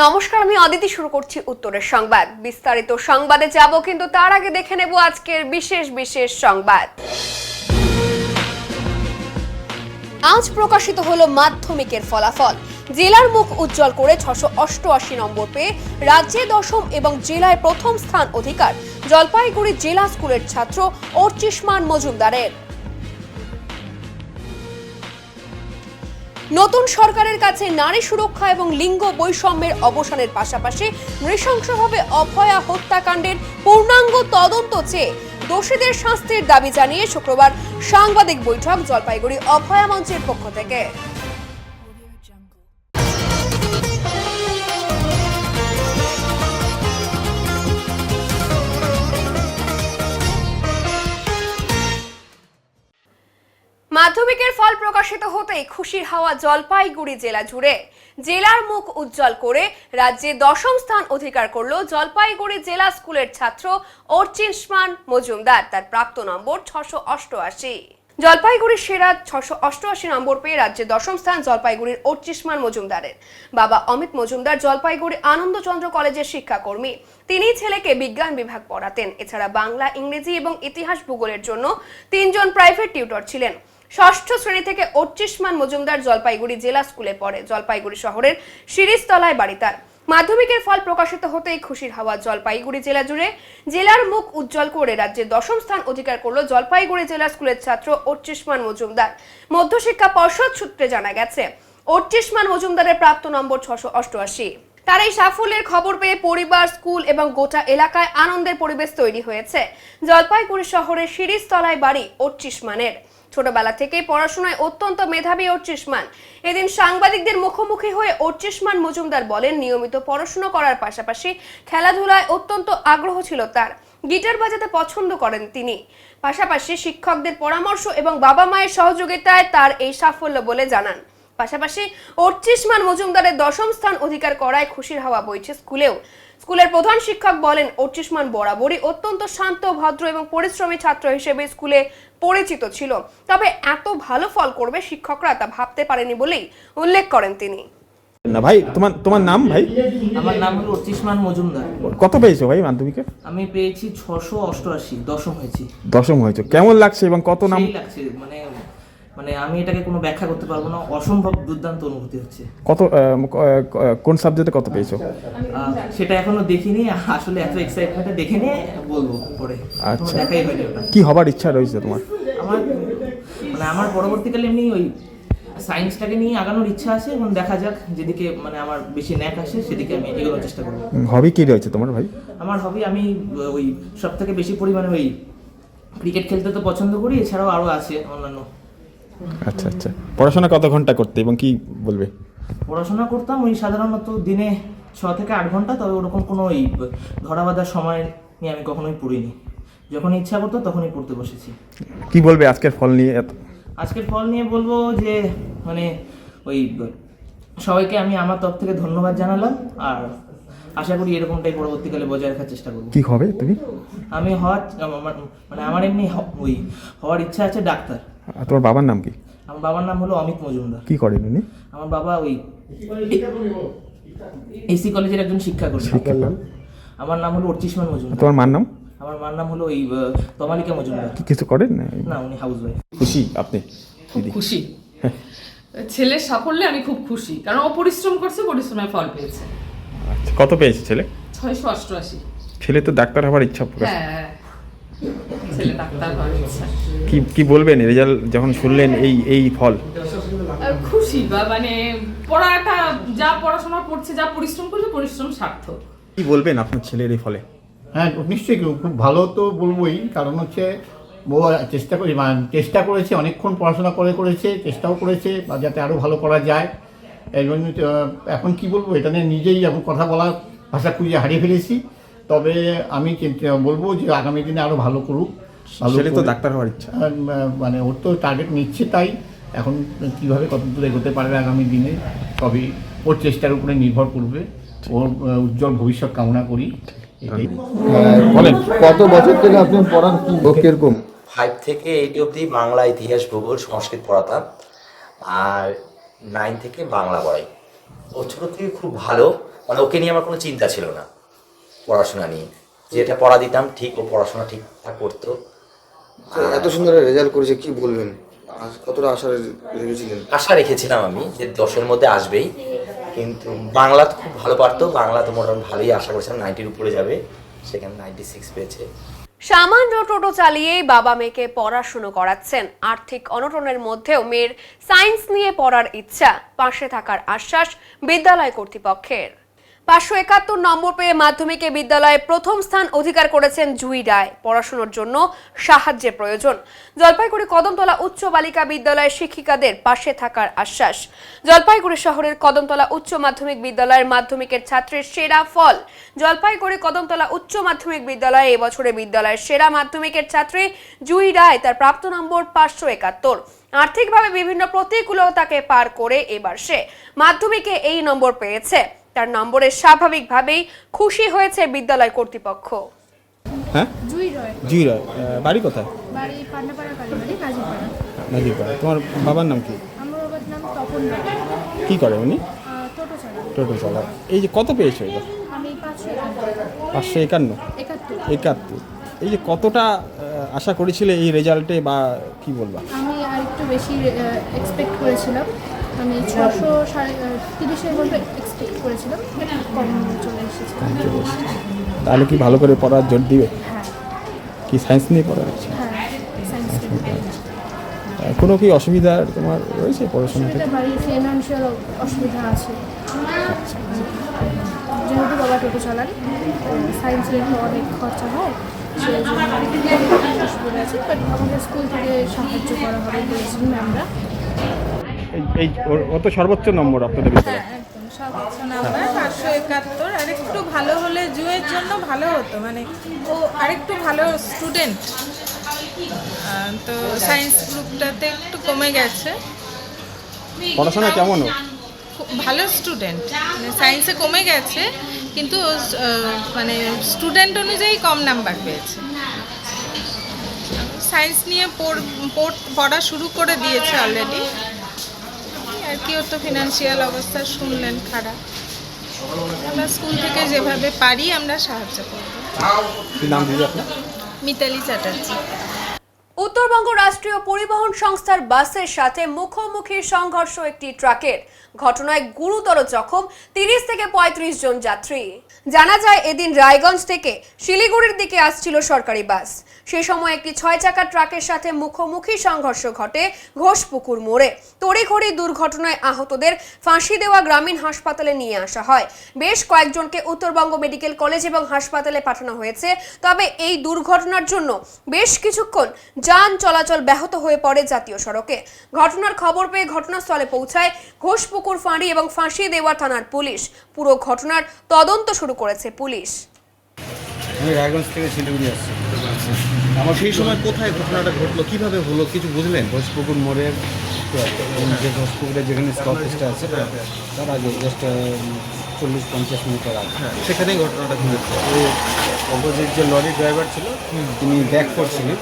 নমস্কার, আমি অদিতি। শুরু করছি উত্তরের সংবাদ। বিস্তারিত সংবাদে যাব, কিন্তু তার আগে দেখে নেব আজকের বিশেষ সংবাদ। আজ প্রকাশিত হলো মাধ্যমিকের ফলাফল। জেলার মুখ উজ্জ্বল করে 688 নম্বর পেয়ে রাজ্যে দশম এবং জেলায় প্রথম স্থান অধিকার জলপাইগুড়ি জেলা স্কুলের ছাত্র অর্চিষ্মান মজুমদারের। নতুন সরকারের কাছে নারী সুরক্ষা এবং লিঙ্গ বৈষম্যের অবসানের পাশাপাশি নৃশংসভাবে অভয়া হত্যাকাণ্ডের পূর্ণাঙ্গ তদন্ত চেয়ে দোষীদের শাস্তির দাবি জানিয়ে শুক্রবার সাংবাদিক বৈঠক জলপাইগুড়ি অভয়া মঞ্চের পক্ষ থেকে। মাধ্যমিকের ফল প্রকাশিত হতেই খুশির হাওয়া জলপাইগুড়ি জেলা জুড়ে। জেলার মুখ উজ্জ্বল করে রাজ্যে দশম স্থান অধিকার করলো জলপাইগুড়ি জেলা স্কুলের ছাত্র অর্চিষ্মান মজুমদার। তার প্রাপ্ত নম্বর 688। জলপাইগুড়ির সেরা 688 নম্বর পেয়ে রাজ্যে দশম স্থান জলপাইগুড়ির অর্চিষ্মান মজুমদারের। বাবা অমিত মজুমদার জলপাইগুড়ি আনন্দচন্দ্র কলেজের শিক্ষাকর্মী। তিনি ছেলেকে বিজ্ঞান বিভাগ পড়াতেন। এছাড়া বাংলা, ইংরেজি এবং ইতিহাস ভূগোলের জন্য 3 জন প্রাইভেট টিউটর ছিলেন। ষষ্ঠ শ্রেণী থেকে অর্চিষ্মান মজুমদার জলপাইগুড়ি জেলা স্কুলে পড়ে। জলপাইগুড়ি শহরের শিরিষতলায় বাড়ি তার। মাধ্যমিকের ফল প্রকাশিত হতেই খুশির হাওয়া জলপাইগুড়ি জেলা জুড়ে। জেলার মুখ উজ্জ্বল করে রাজ্যে দশম স্থান অধিকার করলো জলপাইগুড়ি জেলা স্কুলের ছাত্র অর্চিষ্মান মজুমদার। মধ্যশিক্ষা পর্ষদ সূত্রে জানা গেছে, অর্চিষ্মান মজুমদারের প্রাপ্ত নম্বর 688। তার এই সাফল্যের খবর পেয়ে পরিবার, স্কুল এবং গোটা এলাকায় আনন্দের পরিবেশ তৈরি হয়েছে। জলপাইগুড়ি শহরের শিরিষতলায় বাড়ি অর্চিষ্মানের। ছোটবেলা থেকেই পড়াশোনায় অত্যন্ত মেধাবী অর্চিষ্মান। এদিন সাংবাদিকদের মুখোমুখি হয়ে অর্চিষ্মান মজুমদার বলেন, নিয়মিত পড়াশোনা করার পাশাপাশি খেলাধুলায় অত্যন্ত আগ্রহ ছিল তার। গিটার বাজাতে পছন্দ করেন তিনি। পাশাপাশি শিক্ষকদের পরামর্শ এবং বাবা মায়ের সহযোগিতায় তার এই সাফল্য বলে জানান। পাশাপাশি অর্চিষ্মান মজুমদারের দশম স্থান অধিকার করায় খুশির হাওয়া বইছে স্কুলেও। স্কুলের প্রধান শিক্ষক বলেন, অর্চিষ্মান বরাবরই অত্যন্ত শান্ত, ভদ্র এবং পরিশ্রমী ছাত্র হিসেবে স্কুলে পরিচিত ছিল। তবে এত ভালো ফল করবে শিক্ষকরা তা ভাবতে পারেনি বলেই উল্লেখ করেন তিনি। না ভাই, তোমার নাম ভাই? আমার নাম হলো অর্চিষ্মান মজুমদার। কত পেয়েছো ভাই মাধ্যমিকে? আমি পেয়েছি 688, দশম হয়েছি। দশম হয়েছে, কেমন লাগছে এবং কত নাম লাগছে? মানে আমি এটাকে কোনো ব্যাখ্যা করতে পারবো না, অসম্ভব দুর্দান্ত অনুভূতি হচ্ছে। কত কোন সাবজেক্টে কত পেয়েছো? সেটা এখনো দেখিনি, আসলে এত এক্সাইটমেন্টে দেখে নিয়ে বলবো পরে। আচ্ছা, দেখাই হয়নি ওটা। কি হবার ইচ্ছা রয়েছে তোমার? আমার পরবর্তীকালে এমনি ওই সায়েন্সটাকে নিয়ে আগানোর ইচ্ছা আছে, এবং দেখা যাক যেদিকে আমার বেশি ন্যাক আসে সেদিকে আমি এগোনোর চেষ্টা করবো। হবি কি রয়েছে তোমার ভাই? আমার হবি, আমি ওই সব থেকে বেশি পরিমাণে ওই ক্রিকেট খেলতে তো পছন্দ করি, এছাড়াও আরও আছে অন্যান্য। আচ্ছা আচ্ছা, পড়াশোনা কত ঘন্টা করতে এবং কি বলবে? পড়াশোনা করতাম ওই সাধারণত দিনে 6 থেকে 8 ঘন্টা, তবে ওরকম কোনো ওই ধরা বাঁধার সময় নিয়ে আমি কখনোই পড়িনি। যখন ইচ্ছা করতো তখনই পড়তে বসেছি। কি বলবে আজকের ফল নিয়ে? আজকের ফল নিয়ে বলবো যে ওই সবাইকে আমি আমার তরফ থেকে ধন্যবাদ জানালাম, আর আশা করি এরকমটাই পরবর্তীকালে বজায় রাখার চেষ্টা করবো। কি হবে তুমি? আমি আমার এমনি ওই হওয়ার ইচ্ছা আছে ডাক্তার। তোমার বাবার নাম কি? আমার বাবার নাম হলো অমিত মজুমদার। কি করেন উনি? আমার বাবা ওই এসি কলেজের একজন শিক্ষাকর্মী। আমার নাম হলো অর্চিষ্মান মজুমদার। তোমার মার নাম? আমার মার নাম হলো ওই তমালিকা মজুমদার। কি কিছু করেন না, উনি হাউস ওয়াইফ। খুশি আপনি? খুব খুশি। ছেলের সাফল্যে আমি খুব খুশি, কারণ ও পরিশ্রম করছে, পরিশ্রমের ফল পেয়েছে। আচ্ছা, কত পেয়েছে ছেলে? 688। ছেলে তো ডাক্তার হওয়ার ইচ্ছা প্রকাশ। হ্যাঁ, ছেলে ডাক্তার হওয়ার ইচ্ছা। কি বলবেন রেজাল্ট যখন শুনলেন এই ফল? খুশি, বা পড়াটা যা পড়াশোনা করছে, যা পরিশ্রম করছে, পরিশ্রম সার্থক। কি বলবেন আপনার ছেলের এই ফলে? হ্যাঁ, নিশ্চয়ই খুব ভালো তো বলবোই, কারণ হচ্ছে ও চেষ্টা করেছে, অনেকক্ষণ পড়াশোনা করেছে, চেষ্টাও করেছে বা যাতে আরও ভালো করা যায়। এই জন্য এখন কি বলবো, এটা নিয়ে নিজেই এখন কথা বলার ভাষা খুঁজে হারিয়ে ফেলেছি। তবে আমি বলবো যে আগামী দিনে আরও ভালো করুক। ছেলে তো ডাক্তার হওয়ার ইচ্ছা, ওর তো টার্গেট নিচ্ছে, তাই এখন কীভাবে কত দূর এগোতে পারবে আগামী দিনে সবই ওর চেষ্টার উপরে নির্ভর করবে। ওর উজ্জ্বল ভবিষ্যৎ কামনা করি। বলেন, কত বছর থেকে আপনি পড়ান, কি কিরকম? 5 থেকে 8 অবধি বাংলা, ইতিহাস, ভূগোল, সংস্কৃত পড়াতাম, আর 9 থেকে বাংলা পড়াই। ও ছোটো থেকে খুব ভালো, মানে ওকে নিয়ে আমার কোনো চিন্তা ছিল না পড়াশোনা নিয়ে, যেটা পড়া দিতাম ঠিক ও পড়াশোনা ঠিকঠাক করতো। তো এত সুন্দর রেজাল্ট করেছে, কি বলবেন? কতটা আশা রেখেছিলেন? আশা রেখেছিলাম আমি যে 10-এর মধ্যে আসবেই, কিন্তু বাংলা তো খুব ভালো পারতো, বাংলা তো মোটামুটি ভালোই আশা করেছিলাম 90-র উপরে যাবে, সেখানে 96 পেয়েছে। সামান্য টোটো চালিয়েই বাবা মেয়েকে পড়াশুনো করাচ্ছেন। আর্থিক অনটনের মধ্যেও মেয়ের সায়েন্স নিয়ে পড়ার ইচ্ছা, পাশে থাকার আশ্বাস বিদ্যালয় কর্তৃপক্ষের। 571 নম্বর পেয়ে মাধ্যমিকে বিদ্যালয়ে প্রথম স্থান অধিকার করেছেন জুই রায়। পড়াশোনার জন্য সাহায্যের প্রয়োজন, জলপাইগুড়ি কদমতলা উচ্চ বালিকা বিদ্যালয়ের শিক্ষিকাদের পাশে থাকার আশ্বাস। জলপাইগুড়ি শহরের কদমতলা উচ্চ মাধ্যমিক বিদ্যালয়ের মাধ্যমিকের ছাত্রের সেরা ফল। জলপাইগুড়ি কদমতলা উচ্চ মাধ্যমিক বিদ্যালয়ে এবছরে বিদ্যালয়ের সেরা মাধ্যমিকের ছাত্রী জুই রায়, তার প্রাপ্ত নম্বর 571। আর্থিকভাবে বিভিন্ন প্রতিকূলতাকে পার করে এবার সে মাধ্যমিকে এই নম্বর পেয়েছে। তার নম্বরে স্বাভাবিকভাবেই খুশি হয়েছে বিদ্যালয় কর্তৃপক্ষ। হ্যাঁ, জুই রয়, জুই রায়, বাড়ি কোথায়? বাড়ি পান্নাপাড়া কালীবাড়ি, কাজীপাড়া। নাজিপাড়া। তোমার বাবার নাম কি? আমার বাবার নাম তপন রায়। কি করে উনি? টোটো চালান। টোটো চালায়। এই যে কত পেয়েছো এটা? আমি 551। 551। এই যে কতটা আশা করেছিলে এই রেজাল্টে, বা কি বলবা? আমি আর একটু বেশি এক্সপেক্ট করেছিলাম। আমি 630-এর মতো এক্সপেক্ট করেছিলাম, একটু কম চলে এসেছে। তাহলে কি ভালো করে পড়ার জোর দিবে? হ্যাঁ কি সায়েন্স নিয়ে পড়া হচ্ছে? হ্যাঁ, সায়েন্স কোনো কি অসুবিধা তোমার রয়েছে পড়াশোনা থেকে? বাড়ির ফিনান্সিয়াল অসুবিধা আছে, যেহেতু বাবা টোটো চালান, সায়েন্সের অনেক খরচা হয়, সেই জন্য অসুবিধা আছে। বাট আমাদের স্কুল থেকে সাহায্য করা হবে বলেছেন ম্যামরা। এই ও তো সর্বোচ্চ নম্বর আপনাদের ভিতরে। একদম সর্বোচ্চ নাম্বার 571। আরেকটু ভালো হলে জুয়ের জন্য ভালো হতো, মানে ও আরেকটু ভালো স্টুডেন্ট, তো সায়েন্স গ্রুপটাতে একটু কমে গেছে। পড়াশোনা কেমন ও? ভালো স্টুডেন্ট, মানে সায়েন্সে কমে গেছে, কিন্তু মানে স্টুডেন্ট অনুযায়ী কম নাম্বার পেয়েছে। সায়েন্স নিয়ে পড়া শুরু করে দিয়েছে অলরেডি, আর কি ওর তো ফিনান্সিয়াল অবস্থা শুনলেন খারাপ। আমরা স্কুল থেকে যেভাবে পারি আমরা সাহায্য করব। কি নাম দিদি আপনার? মিতালি চ্যাটার্জি। উত্তরবঙ্গ রাষ্ট্রীয় পরিবহন সংস্থার বাসের সাথে মুখোমুখি সংঘর্ষ একটি ট্রাকের। ঘটনায় গুরুতর জখম 30 থেকে 35 জন যাত্রী। জানা যায় এদিন রায়গঞ্জ থেকে শিলিগুড়ির দিকে আসছিল সরকারি বাস। সেই সময় একটি 6 চাকার ট্রাকের সাথে মুখোমুখি সংঘর্ষ ঘটে ঘোষপুকুর মোড়ে। তড়িঘড়ি দুর্ঘটনায় আহতদের ফাঁসি দেওয়া গ্রামীণ হাসপাতালে নিয়ে আসা হয়। বেশ কয়েকজনকে উত্তরবঙ্গ মেডিকেল কলেজ এবং হাসপাতালে পাঠানো হয়েছে। তবে এই দুর্ঘটনার জন্য বেশ কিছুক্ষণ যান চলাচল ব্যাহত হয়ে পড়ে জাতীয় সড়কে। ঘটনার খবর পেয়ে ঘটনাস্থলে পৌঁছায় ঘোষপুকুর ফাঁড়ি এবং ফাঁসি দেওয়া থানার পুলিশ। পুরো ঘটনার তদন্ত শুরু করেছে পুলিশ। আমি রায়গঞ্জ থেকে শিলিগুড়ি আসছি। আমার সেই সময় কোথায় ঘটনাটা ঘটলো, কিভাবে হলো কিছু বুঝলেন? ঘোষপুকুর মোড়ের যে ঘোষপুকুরের যেখানে স্টপেজটা আছে তার আগে জাস্ট 40-50 মিনিটের আগে সেখানেই ঘটনাটা ঘটেছে। ওই অপোজিট যে লরি ড্রাইভার ছিল তিনি ব্যাক করছিলেন,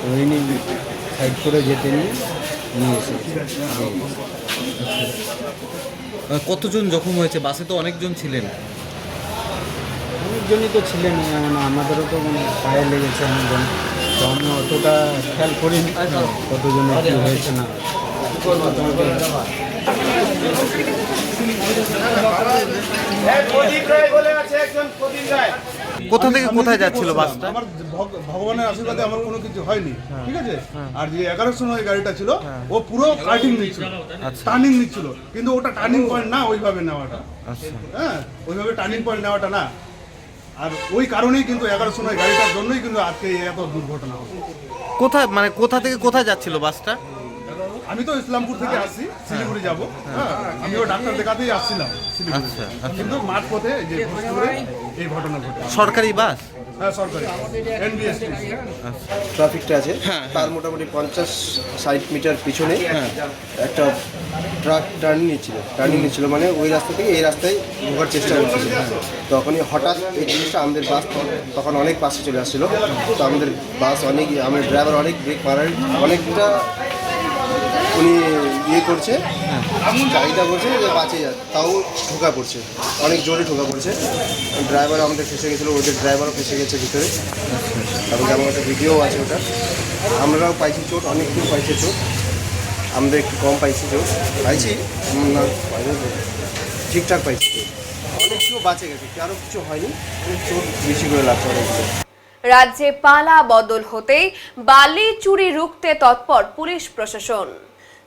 উনি সাইড করে যেতে নিয়ে এসেছে। কতজন জখম হয়েছে? বাসে তো অনেকজন ছিলেন। অনেকজনই তো ছিলেন, মানে আমাদেরও তো মানে পায়ে লেগেছে অনেকজন, তো আমি অতটা খেয়াল করিনি কতজন কি হয়েছে না। কোথা থেকে কোথায় যাচ্ছিল বাসটা? আমার ভগবানের আশীর্বাদে আমার কোনো কিছু হয়নি, ঠিক আছে। আর যে 1100 নয় গাড়িটা ছিল ও পুরো কাটিং নিচ্ছিল, টার্নিং নিচ্ছিল, কিন্তু ওটা টার্নিং পয়েন্ট না ওইভাবে নেওয়াটা। হ্যাঁ, ওইভাবে টার্নিং পয়েন্ট নেওয়াটা না। আর ওই কারণেই কিন্তু 1100 নয় গাড়িটার জন্যই কিন্তু আজকে এত দুর্ঘটনা হচ্ছে। কোথায় মানে কোথা থেকে কোথায় যাচ্ছিল বাসটা? আমি তো ইসলামপুর থেকে আসছি, শিলিগুড়ি যাবো। হ্যাঁ, আমিও ডাক্তার দেখাতেই আসছিলাম শিলিগুড়ি, কিন্তু মাঠ পথে এই যে ঘোষপুরে এই ঘটনা ঘটে। সরকারি বাস? হ্যাঁ, সরকারি NBST। ট্রাফিকটা আছে তার মোটামুটি 50-60 মিটার পিছনে একটা ট্রাক টার্নিং নিচ্ছিল, মানে ওই রাস্তা থেকে এই রাস্তায় ঢোকার চেষ্টা করছিল। তখনই হঠাৎ এই জিনিসটা আমাদের বাস তখন অনেক পাশে চলে আসছিল, তো আমাদের বাস আমাদের ড্রাইভার অনেক ব্রেক মারার অনেকটা উনি ইয়ে করছে, চাহিদা করছে যে বাঁচে যায়, তাও ঢোকা পড়ছে, অনেক জোরে ঢোকা পড়ছে। ড্রাইভার আমাদের ফেসে গেছিলো, ওদের ড্রাইভারও ফেসে গেছে ভিতরে। তারপরে আমার একটা ভিডিও আছে ওটা। আমরাও পাইছি চোট, অনেকক্ষণ পাইছে চোট, আমরা একটু কম পাইছি চোট, পাইছি না ঠিকঠাক পাইছি চোট। অনেক কিছু বাঁচে গেছে, কারো কিছু হয়নি, চোট বেশি করে লাগছে অনেকগুলো। রাজ্যে পালা বদল হতেই বালি চুরি রুখতে তৎপর পুলিশ প্রশাসন।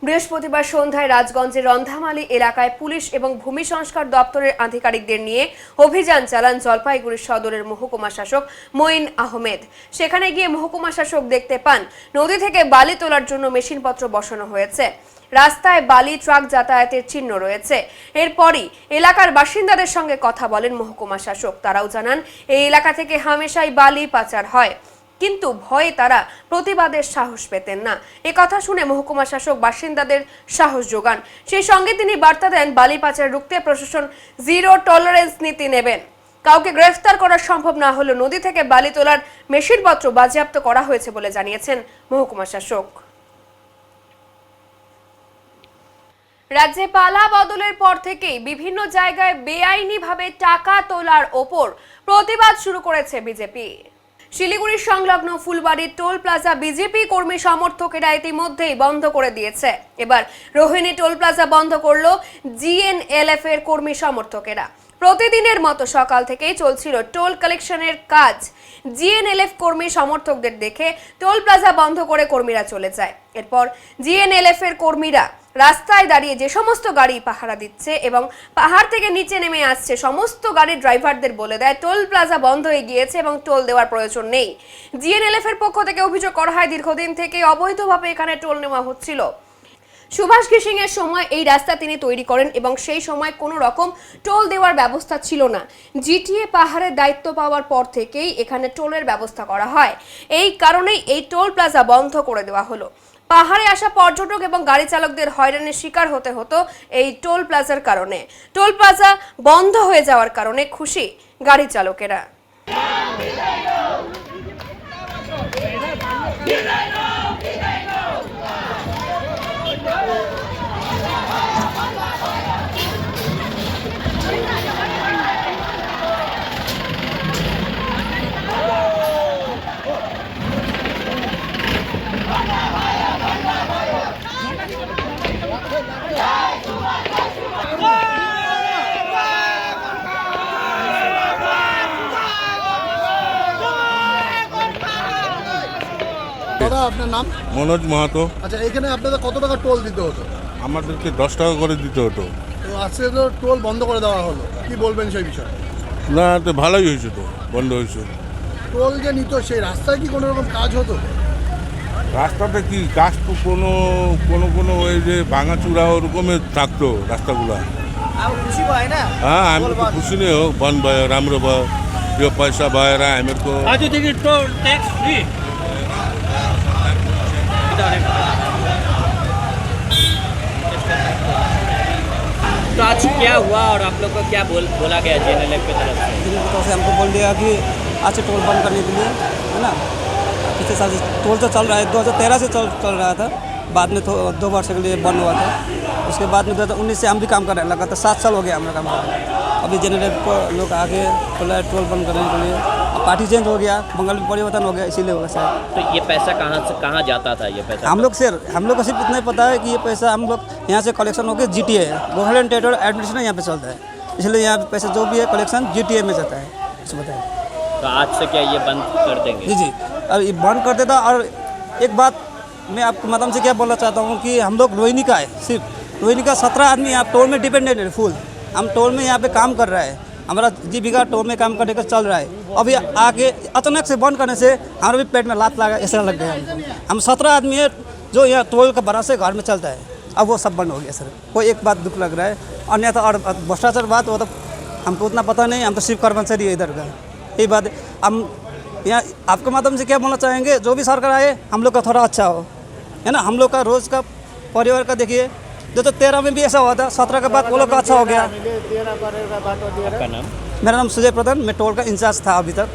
বৃহস্পতিবার সন্ধ্যায় রাজগঞ্জের রন্ধামালী এলাকায় পুলিশ এবং ভূমি সংস্কার দপ্তরের আধিকারিকদের নিয়ে অভিযান চালান জলপাইগুড়ি সদরের মহকুমা শাসক মঈন আহমেদ। সেখানে গিয়ে মহকুমা শাসক দেখতে পান নদী থেকে বালি তোলার জন্য মেশিনপত্র বসানো হয়েছে। রাস্তায় বালি ট্রাক যাতায়াতের চিহ্ন রয়েছে। এরপরই এলাকার বাসিন্দাদের সঙ্গে কথা বলেন মহকুমা শাসক। তারাও জানান এই এলাকা থেকে হামেশাই বালি পাচার হয়, কিন্তু ভয়ে তারা প্রতিবাদের সাহস পেতেন না। এ কথা শুনে মহকুমা শাসক বাসিন্দাদের সাহস যোগান। সেই সঙ্গে তিনি বার্তা দেন বালি পাচার রুখতে প্রশাসন জিরো টলারেন্স নীতি নেবেন। কাউকে গ্রেফতার করা সম্ভব না হলে নদী থেকে বালি তোলার মেশিনপত্র বাজেয়াপ্ত করা হয়েছে বলে জানিয়েছেন মহকুমা শাসক। রাজ্যে পালা বদলের পর থেকেই বিভিন্ন জায়গায় বেআইনিভাবে টাকা তোলার ওপর প্রতিবাদ শুরু করেছে বিজেপি। শিলিগুড়ির সংলগ্ন ফুলবাড়ির টোল প্লাজা বিজেপি কর্মী সমর্থকেরা ইতিমধ্যেই বন্ধ করে দিয়েছে। এবার রোহিণী টোল প্লাজা বন্ধ করলো জিএনএলএফ এর কর্মী সমর্থকেরা। প্রতিদিনের মতো সকাল থেকেই চলছিল টোল কালেকশনের কাজ। জিএনএলএফ কর্মী সমর্থকদের দেখে টোল প্লাজা বন্ধ করে কর্মীরা চলে যায়। এরপর জিএনএলএফ এর কর্মীরা রাস্তায় দাঁড়িয়ে যে সমস্ত গাড়ি পাহারা দিচ্ছে এবং পাহাড় থেকে নিচে নেমে আসছে সমস্ত গাড়ির ড্রাইভারদের বলে দেয় টোল প্লাজা বন্ধ হয়ে গিয়েছে এবং টোল দেওয়ার প্রয়োজন নেই। জিএনএলএফ এর পক্ষ থেকে অভিযোগ করা হয় দীর্ঘদিন থেকে অবৈধভাবে এখানে টোল নেওয়া হচ্ছিল। সুভাষ ঘিসিং এর সময় এই রাস্তা তিনি তৈরি করেন এবং সেই সময় কোনো রকম টোল দেওয়ার ব্যবস্থা ছিল না। জিটিএ পাহাড়ের দায়িত্ব পাওয়ার পর থেকেই এখানে টোলের ব্যবস্থা করা হয়। এই কারণেই এই টোল প্লাজা বন্ধ করে দেওয়া হলো। পাহাড়ে আসা পর্যটক এবং গাড়ি চালকদের হয়রানির শিকার হতে হতো এই টোল প্লাজার কারণে। টোল প্লাজা বন্ধ হয়ে যাওয়ার কারণে খুশি গাড়ি চালকেরা। দাদা আপনার নাম? মনোজ মাহাতো। আচ্ছা, এখানে আপনাদের কত টাকা টোল দিতে হতো? আমাদেরকে 10 টাকা করে দিতে হতো। তো আজকে তো টোল বন্ধ করে দেওয়া হলো, কি বলবেন সেই বিষয়ে? না, তো ভালোই হয়েছে, তো বন্ধ হয়েছে। টোল যে নিত সেই রাস্তায় কি কোনো রকম কাজ হতো? রাস্তাতে কি কাজ তো কোনো কোনো কোনো ওই যে ভাঙাচুরা ওরকমের থাকতো রাস্তাগুলো। हाँ हमें तो खुशी नहीं हो बन भाई रामरो भाई जो पैसा भाई रहा है मेरे को आज देखिए टोल टैक्स फ्री। तो आज क्या हुआ और आप लोग को क्या बोला गया जेएनएलएफ की तरफ से? हमको बोल दिया कि आज से टोल बंद करने के लिए, है ना। पिछले साल टोल तो चल रहा है, 2013 से चल रहा था, बाद में 2 वर्ष के लिए बंद हुआ था। उसके बाद में 2019 से हम भी काम कर रहे हैं, लगातार 7 साल हो गया हमारा काम कर रहे हैं। अभी जेएनएलएफ को लोग आगे बोला है टोल बंद करने के लिए। अब पार्टी चेंज हो गया, बंगाल में परिवर्तन हो गया, इसीलिए होगा सर। तो ये पैसा कहाँ जाता था ये पैसा? हम लोग को सिर्फ इतना ही पता है कि ये पैसा हम लोग यहाँ से कलेक्शन होकर जीटीए गवर्नमेंट टेरिटोरियल एडमिनिस्ट्रेशन यहाँ पे चलता है, इसलिए यहाँ पे पैसा जो भी है कलेक्शन जीटीए में जाता है। इसको बताएं। तो आज से क्या ये बंद कर देंगे? जी जी, अब ये बंद कर देता। और एक बात मैं आपके माध्यम से क्या बोलना चाहता हूँ कि हम लोग रोहिणी का है, सिर्फ रोहिणी का 17 आदमी यहाँ टोल में डिपेंडेंट है फुल। हम टोल में यहाँ पे काम कर रहा है, हमारा जीविका टोल में काम करने का चल रहा है। अभी आगे अचानक से बंद करने से हमारे भी पेट में लात लगा ऐसा लग गया। हम 17 आदमी है जो यहाँ टोल का बड़ा से घर में चलता है, अब वो सब बंद हो गया सर। कोई एक बात दुख लग रहा है, अन्यथा और भ्रष्टाचार बात वो तो हमको उतना पता नहीं, हम तो सिर्फ कर्मचारी है इधर का। यही बात हम यहाँ आपके माध्यम से क्या बोलना चाहेंगे, जो भी सरकार आए हम लोग का थोड़ा अच्छा हो, है ना। हम लोग का रोज़ का परिवार का देखिए, 2013 में भी ऐसा हुआ था, 17 के बाद वो लोग का अच्छा हो गया। आपका नाम? मेरा नाम सुजय प्रधान, मैं टोल का इंचार्ज था अभी तक।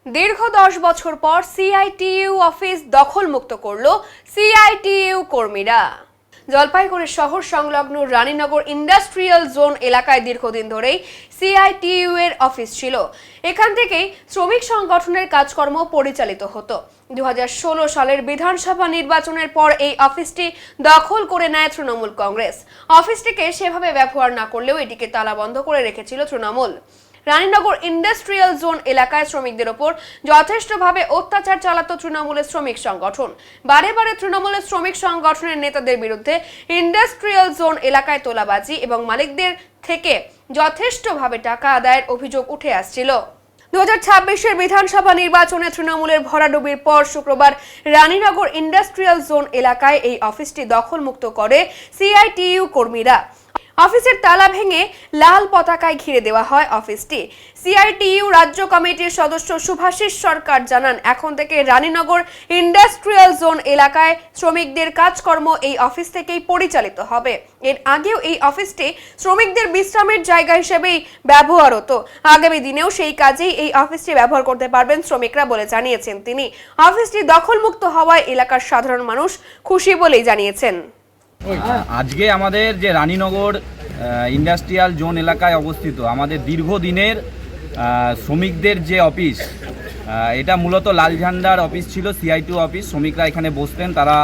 দীর্ঘ 10 বছর পর সিআইটিইউ অফিস দখল মুক্ত করলো সিআইটিইউ কর্মীরা। জলপাইগুড়ি শহর সংলগ্ন রানীনগর ইন্ডাস্ট্রিয়াল জোন এলাকায় দীর্ঘদিন ধরেই সিআইটিইউ এর অফিস ছিল। এখান থেকেই শ্রমিক সংগঠনের কাজকর্ম পরিচালিত হতো। 2016 সালের বিধানসভা নির্বাচনের পর এই অফিসটি দখল করে নেয় তৃণমূল কংগ্রেস। অফিসটিকে সেভাবে ব্যবহার না করলেও এটিকে তালাবন্ধ করে রেখেছিল তৃণমূল। রানীনগর ইন্ডাস্ট্রিয়াল জোন এলাকায় শ্রমিকদের ওপর যথেষ্টভাবে অত্যাচার চালাতো তৃণমূলের শ্রমিক সংগঠন। বারে বারে তৃণমূলের শ্রমিক সংগঠনের নেতাদের বিরুদ্ধে ইন্ডাস্ট্রিয়াল জোন এলাকায় তোলাবাজি এবং মালিকদের থেকে যথেষ্টভাবে টাকা আদায়ের অভিযোগ উঠে আসছিল। 2026-এর বিধানসভা নির্বাচনে তৃণমূলের ভরাডুবির পর শুক্রবার রানীনগর ইন্ডাস্ট্রিয়াল জোন এলাকায় এই অফিসটি দখলমুক্ত করে সিআইটিইউ কর্মীরা। অফিসের তালা ভেঙে লাল পতাকায় ঘিরে দেওয়া হয় অফিসটি। সিআইটিইউ রাজ্য কমিটির সদস্য শুভাশিস সরকার জানান, এখন থেকে রানীনগর ইন্ডাস্ট্রিয়াল জোন এলাকায় শ্রমিকদের কাজকর্ম এই অফিস থেকেই পরিচালিত হবে। এর আগেও এই অফিসটি শ্রমিকদের বিশ্রামের জায়গা হিসেবেই ব্যবহার হতো। আগামী দিনেও সেই কাজেই এই অফিসটি ব্যবহার করতে পারবেন শ্রমিকরা বলে জানিয়েছেন তিনি। অফিসটি দখলমুক্ত হওয়ায় এলাকার সাধারণ মানুষ খুশি বলেই জানিয়েছেন। আজকে আমাদের যে রানীনগর ইন্ডাস্ট্রিয়াল জোন এলাকায় অবস্থিত আমাদের দীর্ঘদিনের শ্রমিকদের যে অফিস, এটা মূলত লাল ঝান্ডার অফিস ছিল, সিআইটিইউ অফিস। শ্রমিকরা এখানে বসতেন, তারা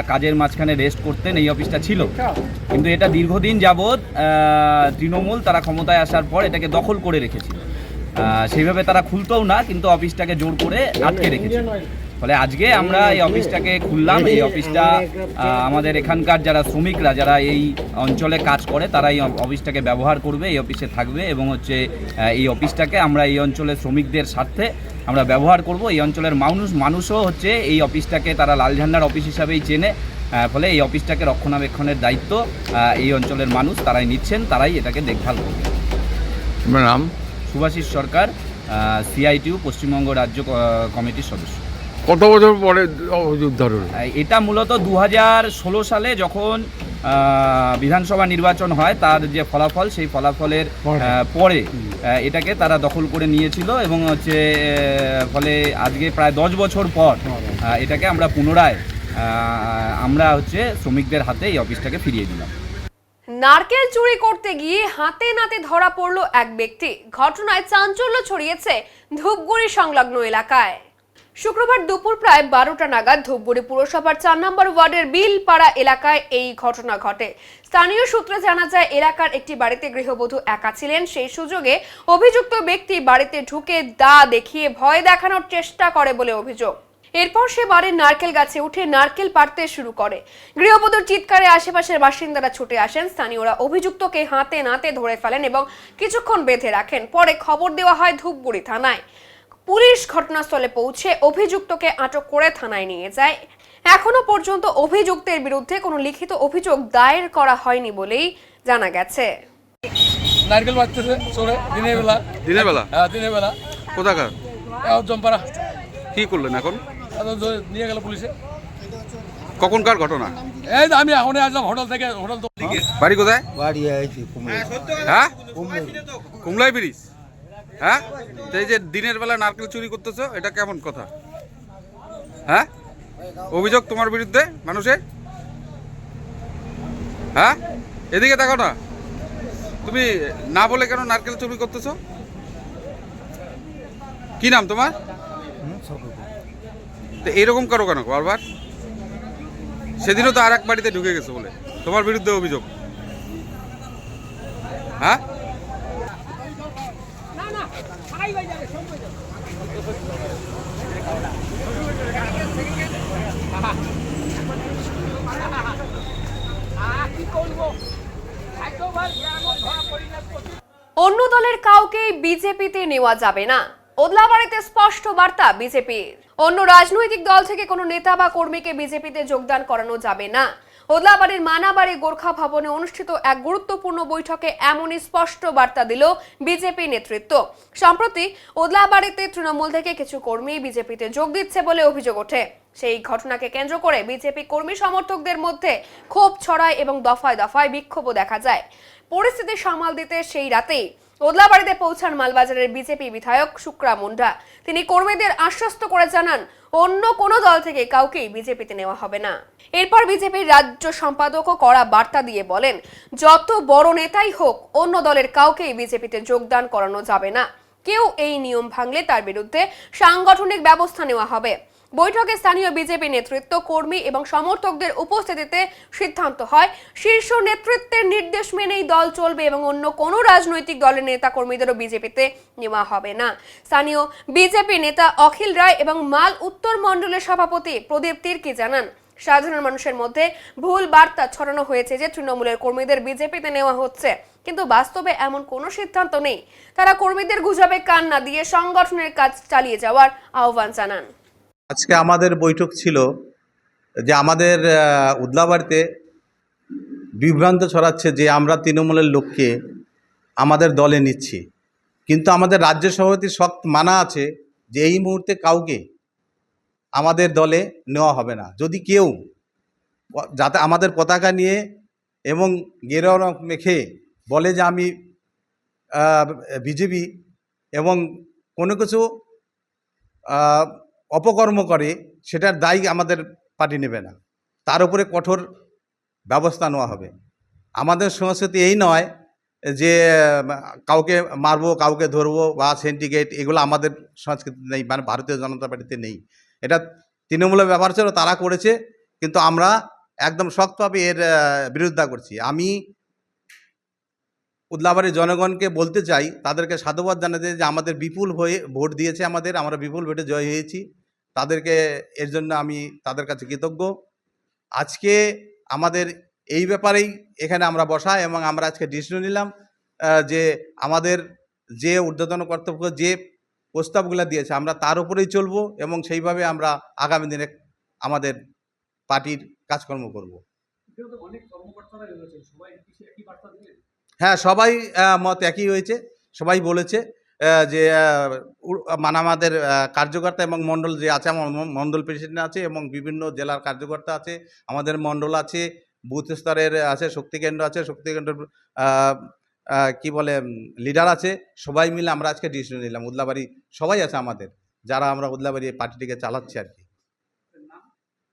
কাজের মাঝখানে রেস্ট করতেন, এই অফিসটা ছিল। কিন্তু এটা দীর্ঘদিন যাবৎ তৃণমূল তারা ক্ষমতায় আসার পর এটাকে দখল করে রেখেছিল। সেইভাবে তারা খুলতেও না, কিন্তু অফিসটাকে জোর করে আটকে রেখেছিল। ফলে আজকে আমরা এই অফিসটাকে খুললাম। এই অফিসটা আমাদের এখানকার যারা শ্রমিকরা, যারা এই অঞ্চলে কাজ করে, তারা এই অফিসটাকে ব্যবহার করবে, এই অফিসে থাকবে এবং এই অফিসটাকে আমরা এই অঞ্চলের শ্রমিকদের স্বার্থে আমরা ব্যবহার করব। এই অঞ্চলের মানুষও এই অফিসটাকে তারা লাল ঝান্ডার অফিস হিসাবেই চেনে। ফলে এই অফিসটাকে রক্ষণাবেক্ষণের দায়িত্ব এই অঞ্চলের মানুষ তারাই নিচ্ছেন, তারাই এটাকে দেখভাল করবে। নাম শুভাশিস সরকার, সিআইটিইউ পশ্চিমবঙ্গ রাজ্য কমিটির সদস্য। কত বছর পরে অযোধ্যার? এটা মূলত 2016 সালে যখন বিধানসভা নির্বাচন হয়, তার যে ফলাফল, সেই ফলাফলের পরে এটাকে তারা দখল করে নিয়েছিল এবং ফলে আজকে প্রায় 10 বছর পর এটাকে আমরা পুনরায় শ্রমিকদের হাতে এই অফিসটাকে ফিরিয়ে দিলাম। নারকেল চুরি করতে গিয়ে হাতে নাতে ধরা পড়ল এক ব্যক্তি। ঘটনায় চাঞ্চল্য ছড়িয়েছে ধূপগুড়ি সংলগ্ন এলাকায়। শুক্রবার দুপুর প্রায় 12টা নাগাদ ধূপগুড়ি পুরসভার 4 নম্বর ওয়ার্ডের বিলপাড়া এলাকায় এই ঘটনা ঘটে। স্থানীয় সূত্রে জানা যায়, এলাকার একটি বাড়িতে গৃহবধূ একা ছিলেন। সেই সুযোগে অভিযুক্ত ব্যক্তি বাড়িতে ঢুকে দা দেখিয়ে ভয় দেখানোর চেষ্টা করে বলে অভিযোগ। এরপর সে বাড়ির নারকেল গাছে উঠে নারকেল পাড়তে শুরু করে। গৃহবধূর চিৎকারে আশেপাশের বাসিন্দারা ছুটে আসেন। স্থানীয়রা অভিযুক্তকে হাতে নাতে ধরে ফেলেন এবং কিছুক্ষণ বেঁধে রাখেন। পরে খবর দেওয়া হয় ধূপগুড়ি থানায়। পুলিশ ঘটনাস্থলে পৌঁছে অভিযুক্তকে আটক করে থানায় নিয়ে যায়। এখনো পর্যন্ত অভিযুক্তের বিরুদ্ধে কোনো লিখিত অভিযোগ দায়ের করা হয়নি বলেই জানা গেছে। নারকেল বাজতেছে চোরে দিনের বেলা। হ্যাঁ, দিনের বেলা। কোথাকার? জম্পারা। কি করলেন এখন? নিয়ে গেল পুলিশে। কখনকার ঘটনা? এই আমি এখন আসলাম হোটেল থেকে। হোটেল তো বাড়ি কোথায়? বাড়ি আইছি কুমড়া। হ্যাঁ, কুমলাই ব্রিজ। হ্যাঁ, এই যে দিনের বেলা নারকেল চুরি করতেছো, এটা কেমন কথা? হ্যাঁ, অভিযোগ তোমার বিরুদ্ধে মানুষের? হ্যাঁ, এদিকে দেখো না, তুমি না বলে কেন নারকেল চুরি করতেছো? কি নাম তোমার? তো এরকম করো কেন বারবার? সেদিনও তো আর এক বাড়িতে ঢুকে গেছো বলে তোমার বিরুদ্ধে অভিযোগ। হ্যাঁ, অন্য দলের কাউকে বিজেপিতে নেওয়া যাবে না, ওদলাবাড়িতে স্পষ্ট বার্তা বিজেপির। অন্য রাজনৈতিক দল থেকে কোনো নেতা বা কর্মীকে বিজেপিতে যোগদান করানো যাবে না। ওদলাবাড়ির মানাবাড়ি গোর্খা ভবনে অনুষ্ঠিত এক গুরুত্বপূর্ণ বৈঠকে এমনই স্পষ্ট বার্তা দিল বিজেপি নেতৃত্ব। সম্প্রতি ওদলাবাড়িতে তৃণমূল থেকে কিছু কর্মী বিজেপিতে যোগ দিচ্ছে বলে অভিযোগ ওঠে। সেই ঘটনাকে কেন্দ্র করে বিজেপি কর্মী সমর্থকদের মধ্যে ক্ষোভ ছড়ায় এবং দফায় দফায় বিক্ষোভও দেখা যায়। পরিস্থিতি সামাল দিতে সেই রাতেই ওদলাবাড়িতে পৌঁছান মালবাজারের বিজেপি বিধায়ক শুক্রা মুন্ডা। তিনি কর্মীদের আশ্বস্ত করে জানান অন্য কোনো দল থেকে কাউকেই বিজেপিতে নেওয়া হবে না। এরপর বিজেপির রাজ্য সম্পাদকও কড়া বার্তা দিয়ে বলেন, যত বড় নেতাই হোক অন্য দলের কাউকেই বিজেপিতে যোগদান করানো যাবে না। কেউ এই নিয়ম ভাঙলে তার বিরুদ্ধে সাংগঠনিক ব্যবস্থা নেওয়া হবে। বৈঠকে স্থানীয় বিজেপি নেতৃত্ব, কর্মী এবং সমর্থকদের উপস্থিতিতে সিদ্ধান্ত হয় শীর্ষ নেতৃত্বের নির্দেশ মেনেই দল চলবে এবং অন্য কোনো রাজনৈতিক দলের নেতা কর্মীদেরও বিজেপিতে নেওয়া হবে না। স্থানীয় বিজেপি নেতা অখিল রায় এবং মাল উত্তর মণ্ডলের সভাপতি প্রদীপ তির্কি জানান, সাধারণ মানুষের মধ্যে ভুল বার্তা ছড়ানো হয়েছে যে তৃণমূলের কর্মীদের বিজেপিতে নেওয়া হচ্ছে, কিন্তু বাস্তবে এমন কোনো সিদ্ধান্ত নেই। তারা কর্মীদের গুজবে কান না দিয়ে সংগঠনের কাজ চালিয়ে যাওয়ার আহ্বান জানান। আজকে আমাদের বৈঠক ছিল যে আমাদের উদলাবাড়িতে বিভ্রান্ত ছড়াচ্ছে যে আমরা তৃণমূলের লোককে আমাদের দলে নিচ্ছি, কিন্তু আমাদের রাজ্য সভাপতির শক্ত মানা আছে যে এই মুহূর্তে কাউকে আমাদের দলে নেওয়া হবে না। যদি কেউ যাতে আমাদের পতাকা নিয়ে এবং গেরুয়া রং মেখে বলে যে আমি বিজেপি এবং কোনো কিছু অপকর্ম করে, সেটার দায়ী আমাদের পার্টি নেবে না, তার উপরে কঠোর ব্যবস্থা নেওয়া হবে। আমাদের সংস্কৃতি এই নয় যে কাউকে মারবো, কাউকে ধরবো বা সিন্ডিকেট, এগুলো আমাদের সংস্কৃতি নেই, মানে ভারতীয় জনতা পার্টিতে নেই। এটা তৃণমূলের ব্যাপার ছিল, তারা করেছে, কিন্তু আমরা একদম শক্তভাবে এর বিরোধিতা করছি। আমি উদলাবাড়ির জনগণকে বলতে চাই, তাদেরকে সাধুবাদ জানাতে যে আমাদের বিপুল হয়ে ভোট দিয়েছে, আমরা বিপুল ভোটে জয় হয়েছি, তাদেরকে এর জন্য আমি তাদের কাছে কৃতজ্ঞ। আজকে আমাদের এই ব্যাপারেই এখানে আমরা বসা এবং আমরা আজকে ডিসিশন নিলাম যে আমাদের যে ঊর্ধ্বতন কর্তব্য যে প্রস্তাবগুলো দিয়েছে আমরা তার উপরেই চলবো এবং সেইভাবে আমরা আগামী দিনে আমাদের পার্টির কাজকর্ম করব। হ্যাঁ, সবাই মত একই হয়েছে, সবাই বলেছে যে মানে আমাদের কার্যকর্তা এবং মণ্ডল যে আছে, আমার মণ্ডল প্রেসিডেন্ট আছে এবং বিভিন্ন জেলার কার্যকর্তা আছে, আমাদের মণ্ডল আছে, বুথ স্তরের আছে, শক্তিকেন্দ্র আছে, শক্তিকেন্দ্রের কি বলে লিডার আছে, সবাই মিলে আমরা আজকে ডিসিশন নিলাম। উদলাবাড়ি সবাই আছে আমাদের, যারা আমরা উদলাবাড়ি পার্টিটিকে চালাচ্ছি আর কি।